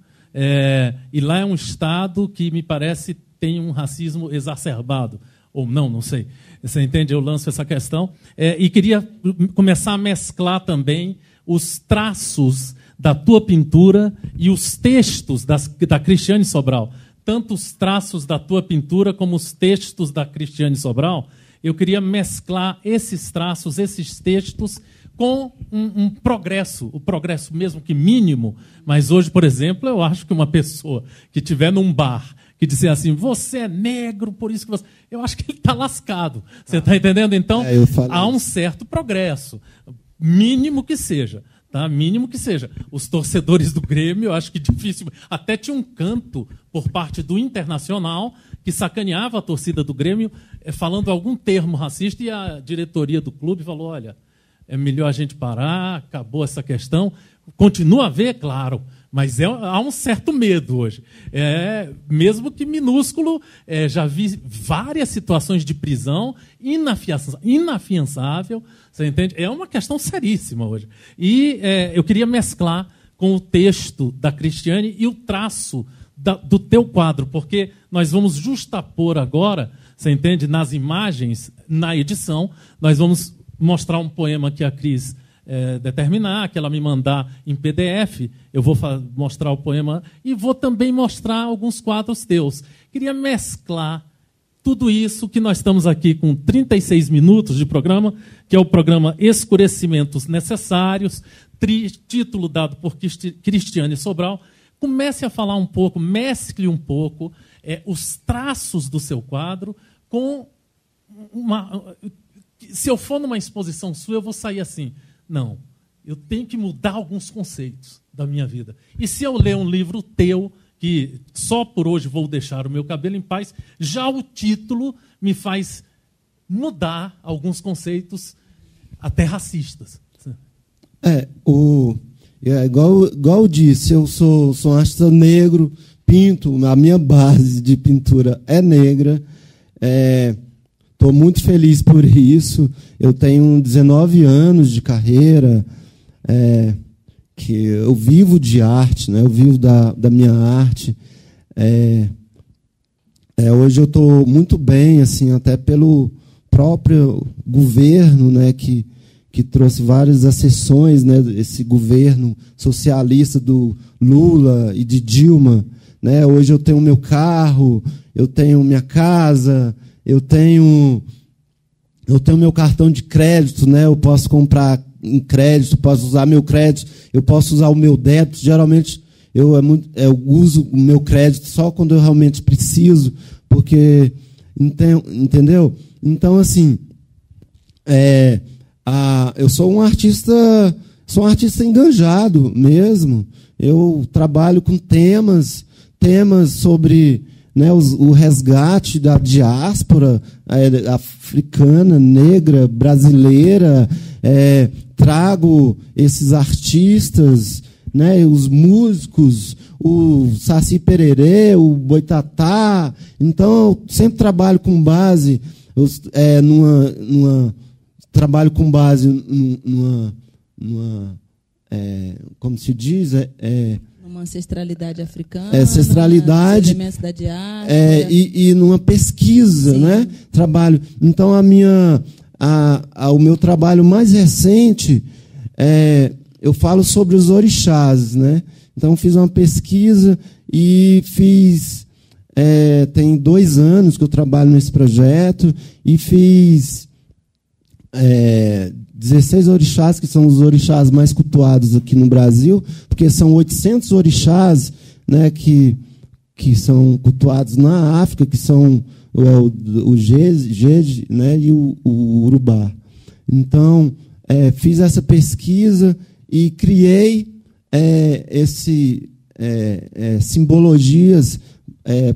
e lá é um estado que me parece tem um racismo exacerbado, ou não sei. Você entende? Eu lanço essa questão. E queria começar a mesclar também os traços da tua pintura e os textos da Cristiane Sobral. Tanto os traços da tua pintura como os textos da Cristiane Sobral. Eu queria mesclar esses traços, esses textos, com um progresso, o progresso mesmo que mínimo. Mas hoje, por exemplo, eu acho que uma pessoa que estiver num bar que disser assim, você é negro, por isso que você... Eu acho que ele está lascado. Você está entendendo? Então, há um certo progresso, mínimo que seja. Tá? Mínimo que seja. Os torcedores do Grêmio, eu acho que difícil. Até tinha um canto por parte do Internacional que sacaneava a torcida do Grêmio, falando algum termo racista, e a diretoria do clube falou, olha, é melhor a gente parar, acabou essa questão. Continua a haver, claro, mas há um certo medo hoje. Mesmo que minúsculo, já vi várias situações de prisão inafiançável, você entende? É uma questão seríssima hoje. E eu queria mesclar com o texto da Cristiane e o traço do teu quadro, porque nós vamos justapor agora, você entende, nas imagens, na edição, nós vamos mostrar um poema que a Cris determinar, que ela me mandar em PDF, eu vou mostrar o poema e vou também mostrar alguns quadros teus. Queria mesclar tudo isso que nós estamos aqui com 36 minutos de programa, que é o programa Escurecimentos Necessários, título dado por Cristiane Sobral. Comece a falar um pouco, mescle um pouco os traços do seu quadro com uma... Se eu for numa exposição sua, eu vou sair assim. Não, eu tenho que mudar alguns conceitos da minha vida. E se eu ler um livro teu, que só por hoje vou deixar o meu cabelo em paz, já o título me faz mudar alguns conceitos até racistas. Igual eu disse, eu sou um artista negro, pinto, a minha base de pintura é negra, estou muito feliz por isso. Eu tenho 19 anos de carreira, que eu vivo de arte, né? Eu vivo da minha arte. Hoje eu estou muito bem, assim, até pelo próprio governo, né, que trouxe várias acessões, né, esse governo socialista do Lula e de Dilma. Né? Hoje eu tenho meu carro, eu tenho minha casa, eu tenho meu cartão de crédito, né? Eu posso comprar em crédito, posso usar meu crédito, eu posso usar o meu débito. Geralmente eu uso o meu crédito só quando eu realmente preciso, porque entendeu? Então, assim, eu sou um artista enganjado mesmo. Eu trabalho com temas sobre, né, o resgate da diáspora africana, negra, brasileira. Trago esses artistas, né, os músicos, o Saci Pererê, o Boitatá. Então, eu sempre trabalho com base trabalho com base numa como se diz, uma ancestralidade africana, ancestralidade, elementos da diáspora, e numa pesquisa, né? Trabalho. Então o meu trabalho mais recente eu falo sobre os orixás, né? Então fiz uma pesquisa e fiz tem 2 anos que eu trabalho nesse projeto e fiz 16 orixás, que são os orixás mais cultuados aqui no Brasil, porque são 800 orixás, né, que são cultuados na África, que são o Jeje, né, e o Urubá. Então, fiz essa pesquisa e criei simbologias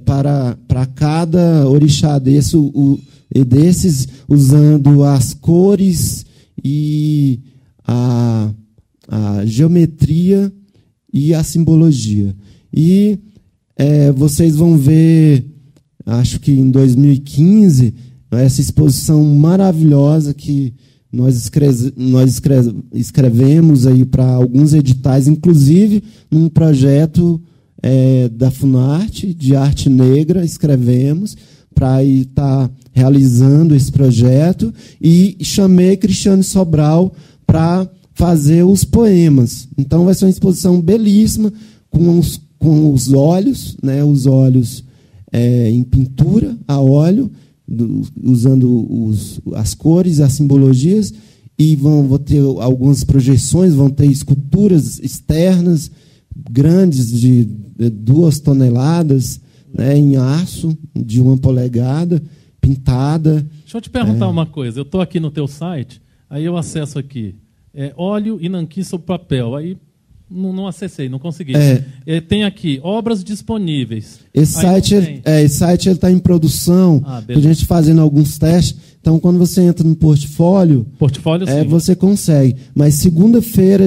para cada orixá desses, usando as cores e a geometria e a simbologia. E vocês vão ver, acho que em 2015, essa exposição maravilhosa que nós escrevemos aí para alguns editais, inclusive num projeto da Funarte, de arte negra, escrevemos para estar realizando esse projeto, e chamei Cristiane Sobral para fazer os poemas. Então vai ser uma exposição belíssima, com os olhos, né, os olhos em pintura a óleo, usando as cores, as simbologias, e vão ter algumas projeções, vão ter esculturas externas grandes de 2 toneladas, né, em aço de 1 polegada, pintada. Deixa eu te perguntar uma coisa. Eu estou aqui no teu site, aí eu acesso aqui. Óleo e nanquim sobre papel. Aí não acessei, não consegui. Tem aqui, obras disponíveis. Esse site está em produção, a gente fazendo alguns testes. Então, quando você entra no portfólio, sim, você consegue. Mas segunda-feira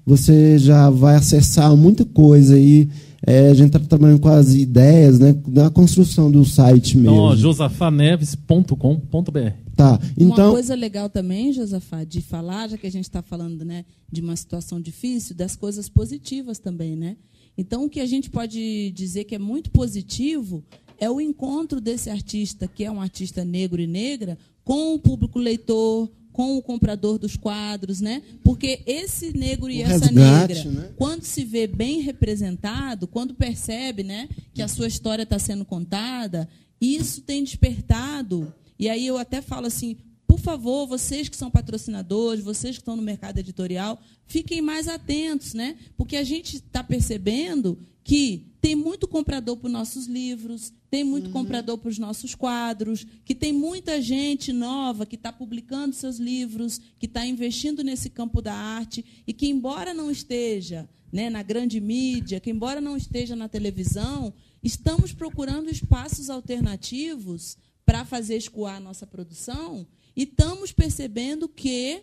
você já vai acessar muita coisa aí. A gente está trabalhando com as ideias, né, da construção do site mesmo. Então, josafaneves.com.br. Tá. Então, uma coisa legal também, Josafá, de falar, já que a gente está falando, né, de uma situação difícil, das coisas positivas também, né? Então, o que a gente pode dizer que é muito positivo é o encontro desse artista, que é um artista negro e negra, com o público leitor, com o comprador dos quadros, né? Porque esse negro e essa negra, né, quando se vê bem representado, quando percebe, né, que a sua história está sendo contada, isso tem despertado. E aí eu até falo assim, por favor, vocês que são patrocinadores, vocês que estão no mercado editorial, fiquem mais atentos, né? Porque a gente está percebendo que tem muito comprador para os nossos livros, tem muito comprador para os nossos quadros, que tem muita gente nova que está publicando seus livros, que está investindo nesse campo da arte, e que, embora não esteja, né, na grande mídia, que, embora não esteja na televisão, estamos procurando espaços alternativos para fazer escoar a nossa produção, e estamos percebendo que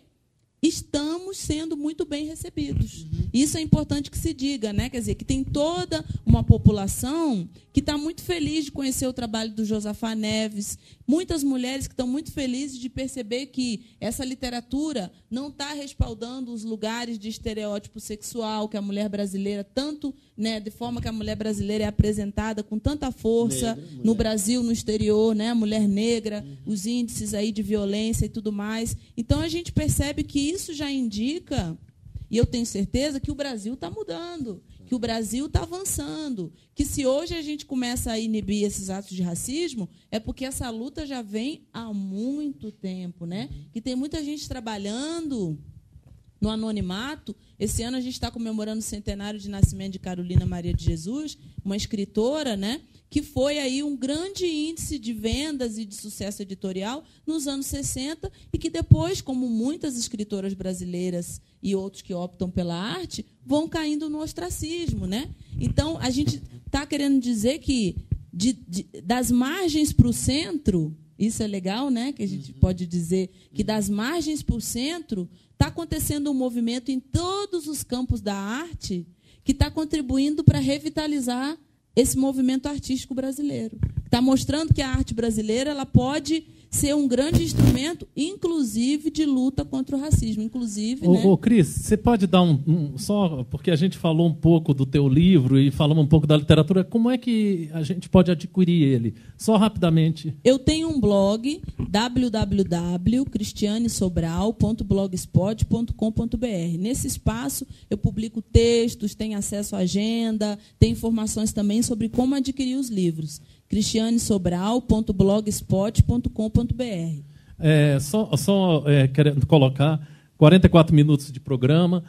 estamos sendo muito bem recebidos. Isso é importante que se diga, né? Quer dizer, que tem toda uma população que está muito feliz de conhecer o trabalho do Josafá Neves, muitas mulheres que estão muito felizes de perceber que essa literatura não está respaldando os lugares de estereótipo sexual que a mulher brasileira, tanto, né, de forma que a mulher brasileira é apresentada com tanta força no Brasil, no exterior, né, a mulher negra, os índices aí de violência e tudo mais. Então, a gente percebe que isso já indica, e eu tenho certeza que o Brasil está mudando, que o Brasil está avançando, que se hoje a gente começa a inibir esses atos de racismo, é porque essa luta já vem há muito tempo, né? Que tem muita gente trabalhando no anonimato. Esse ano a gente está comemorando o centenário de nascimento de Carolina Maria de Jesus, uma escritora, né, que foi aí um grande índice de vendas e de sucesso editorial nos anos 60, e que depois, como muitas escritoras brasileiras e outros que optam pela arte, vão caindo no ostracismo, né? Então, a gente está querendo dizer que das margens para o centro, isso é legal, né? Que a gente pode dizer que das margens para o centro está acontecendo um movimento em todos os campos da arte que está contribuindo para revitalizar esse movimento artístico brasileiro. Está mostrando que a arte brasileira ela pode ser um grande instrumento, inclusive, de luta contra o racismo. Inclusive, né? Cris, você pode dar só, porque a gente falou um pouco do teu livro e falamos um pouco da literatura, como é que a gente pode adquirir ele? Só rapidamente. Eu tenho um blog, www.cristianesobral.blogspot.com.br. Nesse espaço, eu publico textos, tenho acesso à agenda, tenho informações também sobre como adquirir os livros. cristianesobral.blogspot.com.br. Querendo colocar 44 minutos de programa.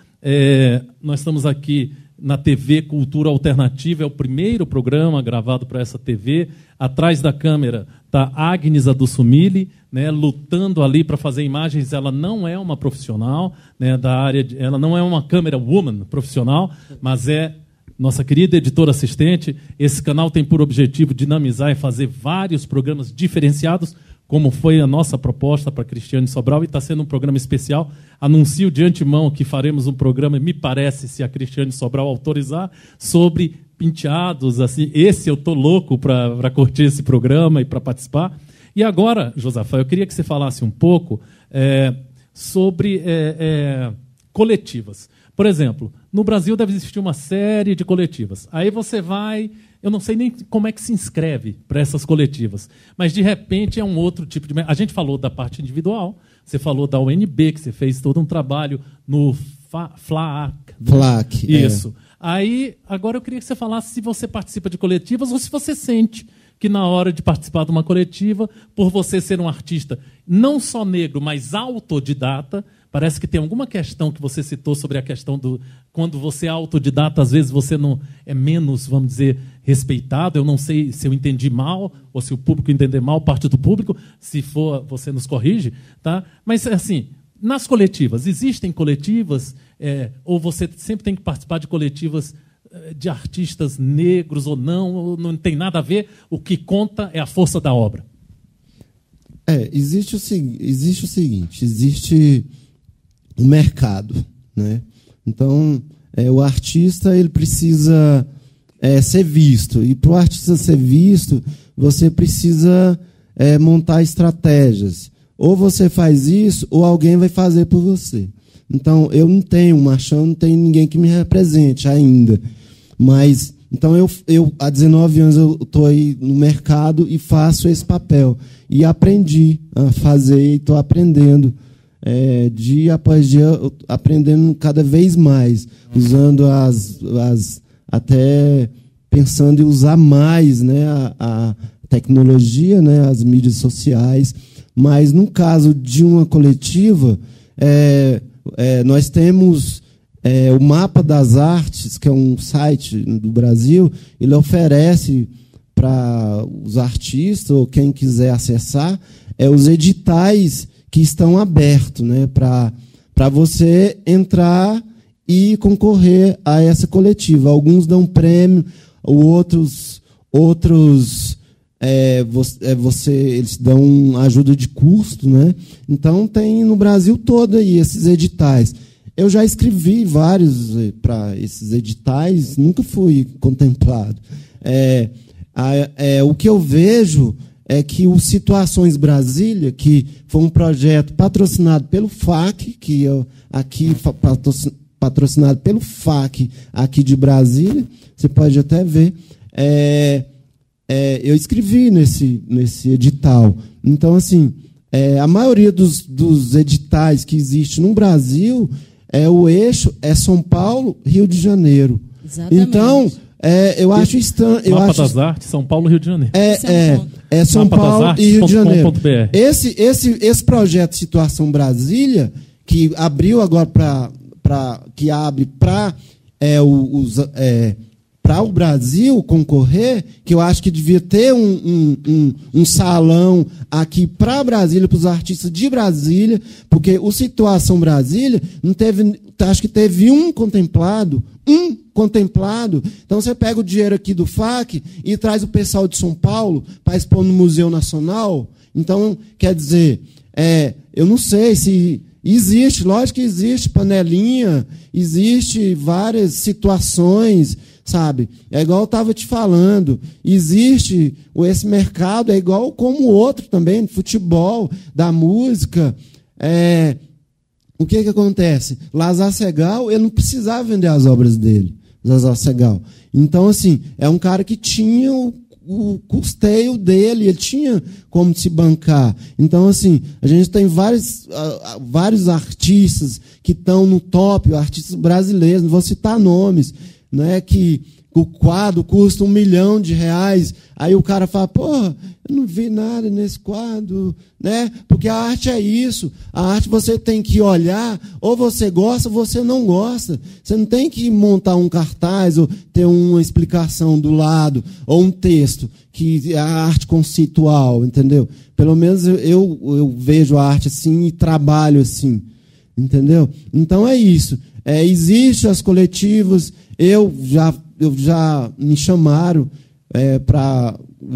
Nós estamos aqui na TV Cultura Alternativa, é o primeiro programa gravado para essa TV. Atrás da câmera está Agnes Adussumili, né, lutando ali para fazer imagens. Ela não é uma profissional, né, da área ela não é uma camera woman profissional, mas é nossa querida editora assistente. Esse canal tem por objetivo dinamizar e fazer vários programas diferenciados, como foi a nossa proposta para Cristiane Sobral, e está sendo um programa especial. Anuncio de antemão que faremos um programa, me parece, se a Cristiane Sobral autorizar, sobre penteados. Assim. Esse eu estou louco para curtir esse programa e para participar. E agora, Josafá, eu queria que você falasse um pouco sobre coletivas. Por exemplo, no Brasil deve existir uma série de coletivas. Aí você vai... Eu não sei nem como é que se inscreve para essas coletivas, mas, de repente, é um outro tipo de... A gente falou da parte individual, você falou da UNB, que você fez todo um trabalho no FLAC. FLAC, isso. Aí, agora eu queria que você falasse se você participa de coletivas ou se você sente que, na hora de participar de uma coletiva, por você ser um artista não só negro, mas autodidata, parece que tem alguma questão que você citou sobre a questão do... Quando você é autodidata, às vezes você não é menos, vamos dizer, respeitado. Eu não sei se eu entendi mal, ou se o público entender mal, parte do público. Se for, você nos corrige. Tá? Mas, assim, nas coletivas, existem coletivas, ou você sempre tem que participar de coletivas de artistas negros ou não tem nada a ver? O que conta é a força da obra. Existe o seguinte, existe o mercado, né? Então, o artista ele precisa ser visto, e para o artista ser visto, você precisa montar estratégias. Ou você faz isso, ou alguém vai fazer por você. Então, eu não tenho machão, não tenho ninguém que me represente ainda. Mas, então, eu há 19 anos eu estou aí no mercado e faço esse papel. E aprendi a fazer, e estou aprendendo. Dia após dia, aprendendo cada vez mais, usando até pensando em usar mais, né, a tecnologia, né, as mídias sociais. Mas, no caso de uma coletiva, nós temos o Mapa das Artes, que é um site do Brasil. Ele oferece para os artistas, ou quem quiser acessar, os editais que estão abertos, né, para você entrar e concorrer a essa coletiva. Alguns dão prêmio, outros eles dão ajuda de custo, né? Então, tem no Brasil todo aí esses editais. Eu já escrevi vários para esses editais, nunca fui contemplado. O que eu vejo é que o Situações Brasília, que foi um projeto patrocinado pelo FAC, que patrocinado pelo FAC aqui de Brasília, você pode até ver, eu escrevi nesse edital. Então, assim, a maioria dos editais que existe no Brasil, o eixo é São Paulo, Rio de Janeiro. Exatamente. Então, eu acho estranho. Mapa das Artes, São Paulo, Rio de Janeiro. São Paulo e Rio de Janeiro. Esse projeto Situação Brasília, que abriu agora que abre para o Brasil concorrer, que eu acho que devia ter um salão aqui para Brasília, para os artistas de Brasília, porque o Situação Brasília não teve, acho que teve um contemplado. Então, você pega o dinheiro aqui do FAC e traz o pessoal de São Paulo para expor no Museu Nacional. Então, quer dizer, eu não sei se existe, lógico que existe panelinha, existe várias situações, sabe? É igual eu estava te falando, existe esse mercado, é igual como o outro também, futebol, da música. O que acontece? Lázaro Segall, ele não precisava vender as obras dele, Lázaro Segall. Então, assim, é um cara que tinha o custeio dele, ele tinha como se bancar. Então, assim, a gente tem vários artistas que estão no top, artistas brasileiros, não vou citar nomes, né, que o quadro custa R$1 milhão, aí o cara fala, porra, eu não vi nada nesse quadro, né? Porque a arte é isso, a arte você tem que olhar, ou você gosta ou você não gosta, você não tem que montar um cartaz ou ter uma explicação do lado, ou um texto, que é a arte conceitual, entendeu? Pelo menos eu vejo a arte assim e trabalho assim, entendeu? Então é isso, existem as coletivas. Eu já já me chamaram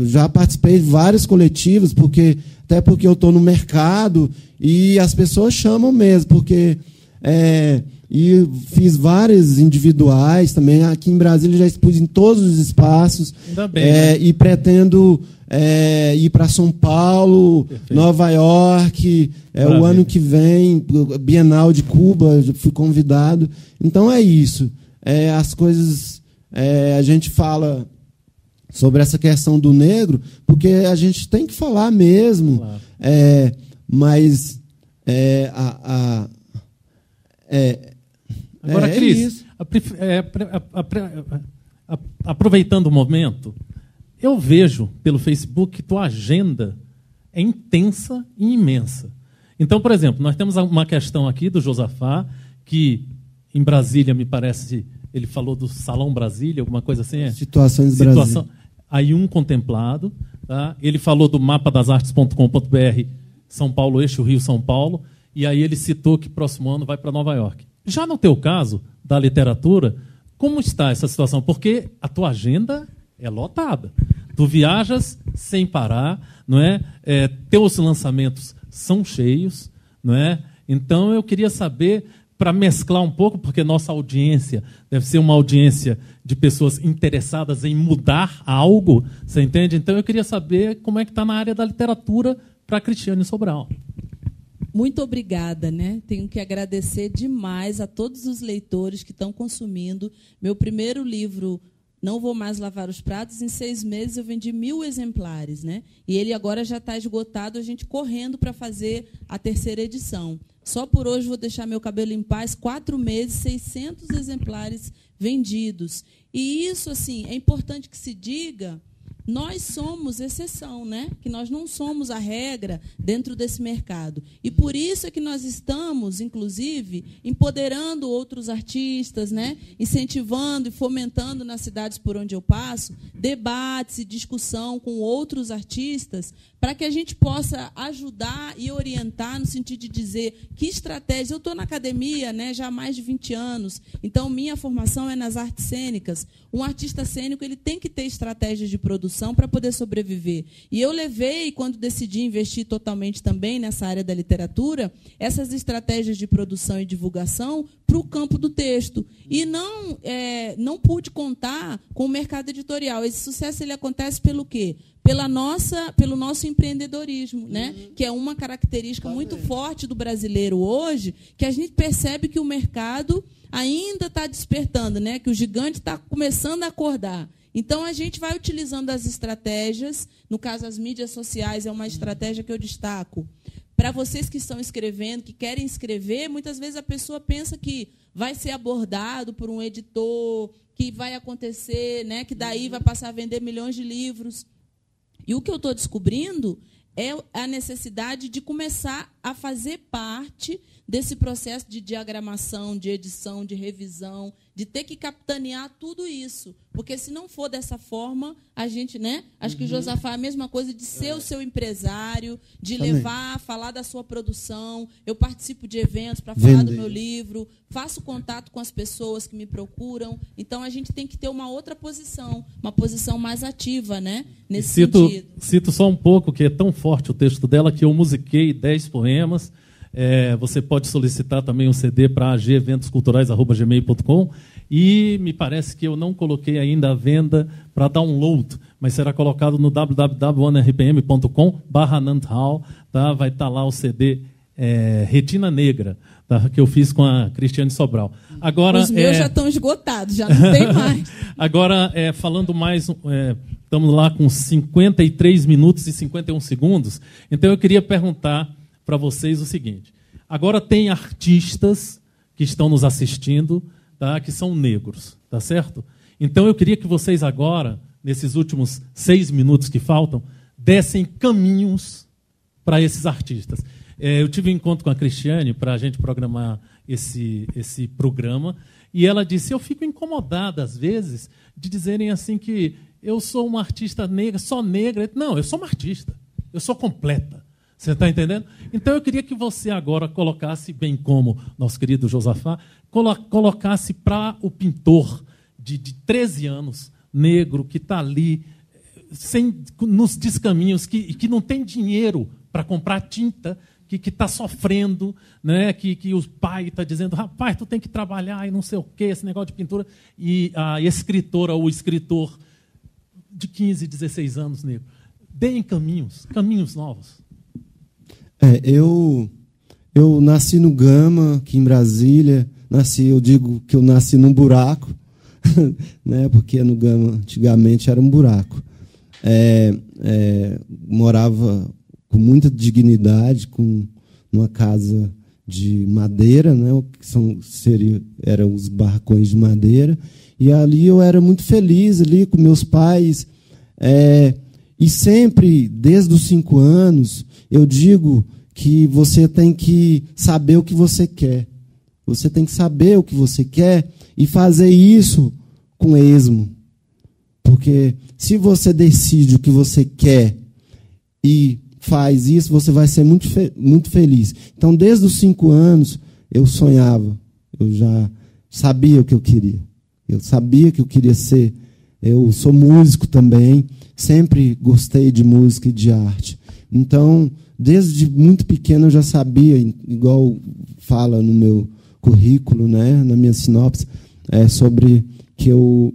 já participei de vários coletivos, até porque eu estou no mercado e as pessoas chamam mesmo, porque e fiz várias individuais também. Aqui em Brasília já expus em todos os espaços. Ainda bem, né? E pretendo ir para São Paulo, perfeito, Nova York, o ano que vem, Bienal de Cuba, fui convidado. Então é isso. As coisas, a gente fala sobre essa questão do negro, porque a gente tem que falar mesmo, claro. Mas agora, Cris, aproveitando o momento, eu vejo pelo Facebook que tua agenda é intensa e imensa. Então, por exemplo, nós temos uma questão aqui do Josafá, que em Brasília, me parece, ele falou do Salão Brasília, alguma coisa assim. Situações Brasília. Aí contemplado. Tá? Ele falou do mapadasartes.com.br, São Paulo, eixo Rio-São Paulo, e aí ele citou que próximo ano vai para Nova York. Já no teu caso, da literatura, como está essa situação? Porque a tua agenda é lotada. Tu viajas sem parar, não é? Teus lançamentos são cheios, não é? Então eu queria saber, para mesclar um pouco, porque nossa audiência deve ser uma audiência de pessoas interessadas em mudar algo, você entende? Então eu queria saber como é que está na área da literatura para a Cristiane Sobral. Muito obrigada, né? Tenho que agradecer demais a todos os leitores que estão consumindo. Meu primeiro livro, Não Vou Mais Lavar os Pratos, em 6 meses eu vendi 1000 exemplares, né? E ele agora já está esgotado, a gente correndo para fazer a 3ª edição. Só por hoje vou deixar meu cabelo em paz, 4 meses, 600 exemplares vendidos. E isso, assim, é importante que se diga, nós somos exceção, né? Que nós não somos a regra dentro desse mercado. E por isso é que nós estamos, inclusive, empoderando outros artistas, né? Incentivando e fomentando nas cidades por onde eu passo debates e discussão com outros artistas, para que a gente possa ajudar e orientar no sentido de dizer que estratégia. Eu estou na academia, né, já há mais de 20 anos, então minha formação é nas artes cênicas. Um artista cênico ele tem que ter estratégias de produção para poder sobreviver. E eu levei, quando decidi investir totalmente também nessa área da literatura, essas estratégias de produção e divulgação para o campo do texto. E não pude contar com o mercado editorial. Esse sucesso ele acontece pelo quê? Pelo nosso empreendedorismo, né? Que é uma característica muito forte do brasileiro hoje, que a gente percebe que o mercado ainda está despertando, né? Que o gigante está começando a acordar. Então, a gente vai utilizando as estratégias, no caso, as mídias sociais é uma estratégia que eu destaco. Para vocês que estão escrevendo, que querem escrever, muitas vezes a pessoa pensa que vai ser abordado por um editor, que vai acontecer, né? Que daí vai passar a vender milhões de livros. E o que eu estou descobrindo é a necessidade de começar a fazer parte desse processo de diagramação, de edição, de revisão, de ter que capitanear tudo isso. Porque, se não for dessa forma, a gente, né? Acho que o Josafá é a mesma coisa de ser o seu empresário, de levar, falar da sua produção. Eu participo de eventos para falar do meu livro, faço contato com as pessoas que me procuram. Então, a gente tem que ter uma outra posição, uma posição mais ativa, né? Nesse sentido. Cito só um pouco, que é tão forte o texto dela, que eu musiquei 10 poemas. Você pode solicitar também um CD para ageventosculturais@gmail.com, e me parece que eu não coloquei ainda à venda para download, mas será colocado no www.rpm.com/nanthal, tá? Vai estar lá o CD Retina Negra, tá? Que eu fiz com a Cristiane Sobral. Agora, os meus já estão esgotados, já não tem mais. Agora, falando mais, estamos lá com 53 minutos e 51 segundos, então eu queria perguntar para vocês o seguinte: agora tem artistas que estão nos assistindo, tá, que são negros, tá certo? Então eu queria que vocês agora, nesses últimos 6 minutos que faltam, dessem caminhos para esses artistas. Eu tive um encontro com a Cristiane para a gente programar esse programa, e ela disse: eu fico incomodada às vezes de dizerem assim que eu sou uma artista negra, só negra. Não, eu sou uma artista, eu sou completa. Você está entendendo? Então, eu queria que você agora colocasse, bem como nosso querido Josafá, colocasse para o pintor de 13 anos, negro, que está ali, nos descaminhos, que não tem dinheiro para comprar tinta, que está sofrendo, né? que o pai está dizendo, rapaz, tu tem que trabalhar e não sei o quê, esse negócio de pintura. E a escritora ou o escritor de 15, 16 anos, negro, deem caminhos novos. Eu nasci no Gama, aqui em Brasília. Eu digo que eu nasci num buraco, né? Porque no Gama, antigamente, era um buraco. Morava com muita dignidade, numa casa de madeira, né, eram os barracões de madeira, e ali eu era muito feliz ali com meus pais, e sempre, desde os 5 anos, eu digo que você tem que saber o que você quer. Você tem que saber o que você quer e fazer isso com esmo. Porque se você decide o que você quer e faz isso, você vai ser muito feliz. Então, desde os 5 anos, eu sonhava. Eu já sabia o que eu queria. Eu sabia que eu queria ser. Eu sou músico também. Sempre gostei de música e de arte. Então, desde muito pequeno, eu já sabia, igual fala no meu currículo, né, na minha sinopse, sobre que eu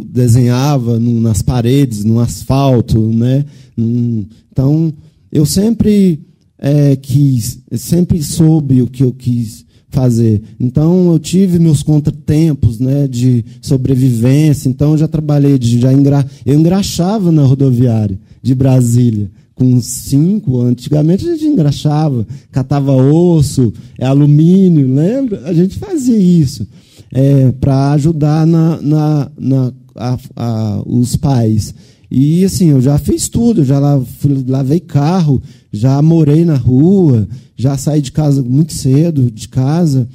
desenhava nas paredes, no asfalto, né? Então, eu sempre sempre soube o que eu quis fazer. Então, eu tive meus contratempos, né, de sobrevivência. Então, eu já trabalhei, eu engraxava na rodoviária de Brasília. Com 5, antigamente a gente engraxava, catava osso, alumínio, lembra? A gente fazia isso para ajudar os pais. E assim, eu já fiz tudo, lavei carro, já morei na rua, já saí de casa muito cedo, de casa.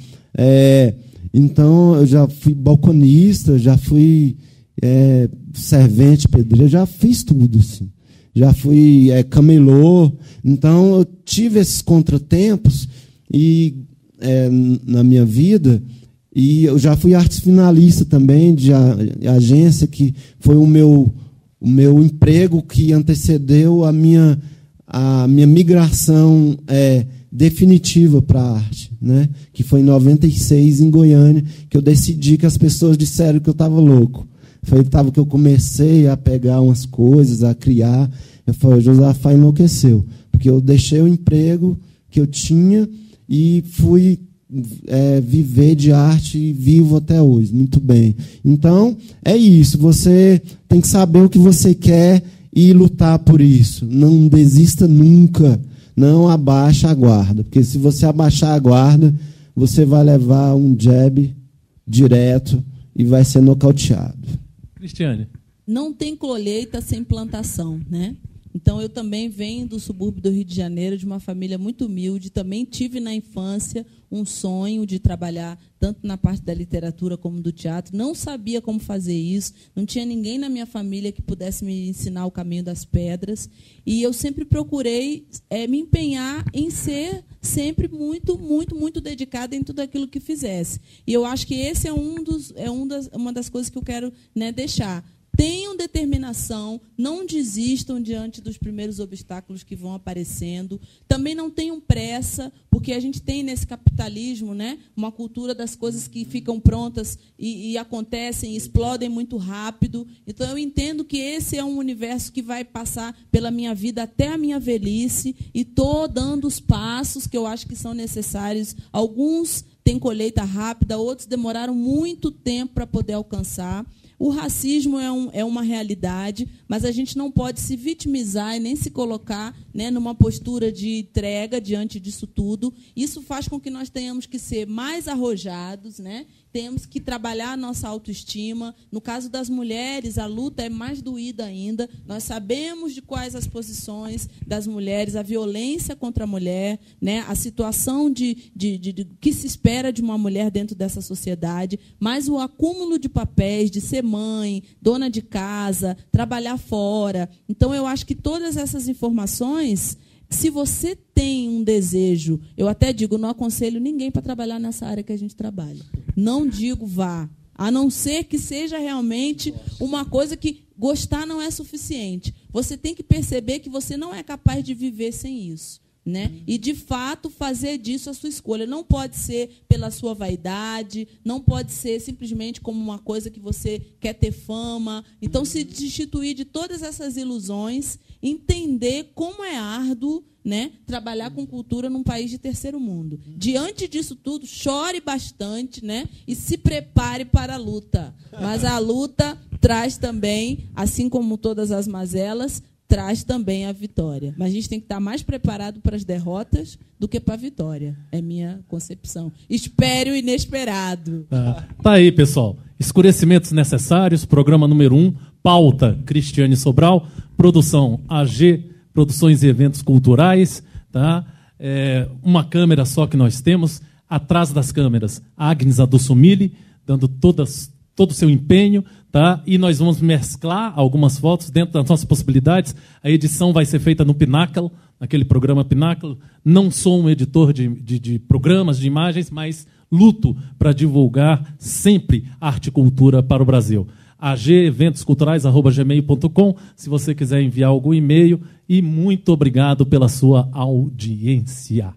Então, eu já fui balconista, já fui servente, pedreiro, já fiz tudo, assim. Já fui camelô. Então, eu tive esses contratempos na minha vida. E eu já fui arte finalista também de agência, que foi o meu emprego que antecedeu a minha migração definitiva para a arte, né? Que foi em 96, em Goiânia, que eu decidi, que as pessoas disseram que eu estava louco. Foi que eu comecei a pegar umas coisas, a criar. Eu falei, Josafá enlouqueceu, porque eu deixei o emprego que eu tinha e fui viver de arte e vivo até hoje, muito bem. Então, é isso, você tem que saber o que você quer e lutar por isso. Não desista nunca, não abaixa a guarda, porque se você abaixar a guarda, você vai levar um jab direto e vai ser nocauteado. Cristiane. Não tem colheita sem plantação, né? Então, eu também venho do subúrbio do Rio de Janeiro, de uma família muito humilde. Também tive na infância um sonho de trabalhar tanto na parte da literatura como do teatro. Não sabia como fazer isso. Não tinha ninguém na minha família que pudesse me ensinar o caminho das pedras. E eu sempre procurei me empenhar em ser sempre muito, muito, muito dedicada em tudo aquilo que fizesse. E eu acho que esse é uma das coisas que eu quero, né, deixar. Tenham determinação, não desistam diante dos primeiros obstáculos que vão aparecendo. Também não tenham pressa, porque a gente tem nesse capitalismo, né, uma cultura das coisas que ficam prontas e acontecem, explodem muito rápido. Então, eu entendo que esse é um universo que vai passar pela minha vida até a minha velhice, e estou dando os passos que eu acho que são necessários. Alguns têm colheita rápida, outros demoraram muito tempo para poder alcançar. O racismo é uma realidade, mas a gente não pode se vitimizar e nem se colocar, né, numa postura de entrega diante disso tudo. Isso faz com que nós tenhamos que ser mais arrojados, né? Temos que trabalhar a nossa autoestima. No caso das mulheres, a luta é mais doída ainda. Nós sabemos de quais as posições das mulheres, a violência contra a mulher, né, a situação de que se espera de uma mulher dentro dessa sociedade, mas o acúmulo de papéis, de ser mãe, dona de casa, trabalhar fora. Então, eu acho que todas essas informações, se você tem um desejo, eu até digo, não aconselho ninguém para trabalhar nessa área que a gente trabalha. Não digo vá, A não ser que seja realmente uma coisa que gostar não é suficiente. Você tem que perceber que você não é capaz de viver sem isso, né? E, de fato, fazer disso a sua escolha. Não pode ser pela sua vaidade, não pode ser simplesmente como uma coisa que você quer ter fama. Então, se destituir de todas essas ilusões, entender como é árduo, né, trabalhar com cultura num país de terceiro mundo. Diante disso tudo, chore bastante, né, e se prepare para a luta. Mas a luta traz também, assim como todas as mazelas, traz também a vitória. Mas a gente tem que estar mais preparado para as derrotas do que para a vitória. É minha concepção. Espere o inesperado. Tá aí, pessoal. Escurecimentos Necessários, programa número 1, pauta Cristiane Sobral, produção AG, Produções e Eventos Culturais, tá? Uma câmera só que nós temos. Atrás das câmeras, Agnes Adossumili, dando todo o seu empenho, tá? E nós vamos mesclar algumas fotos dentro das nossas possibilidades. A edição vai ser feita no Pináculo, naquele programa Pináculo. Não sou um editor de programas, de imagens, mas luto para divulgar sempre arte e cultura para o Brasil. ageventosculturais@gmail.com, se você quiser enviar algum e-mail. E muito obrigado pela sua audiência.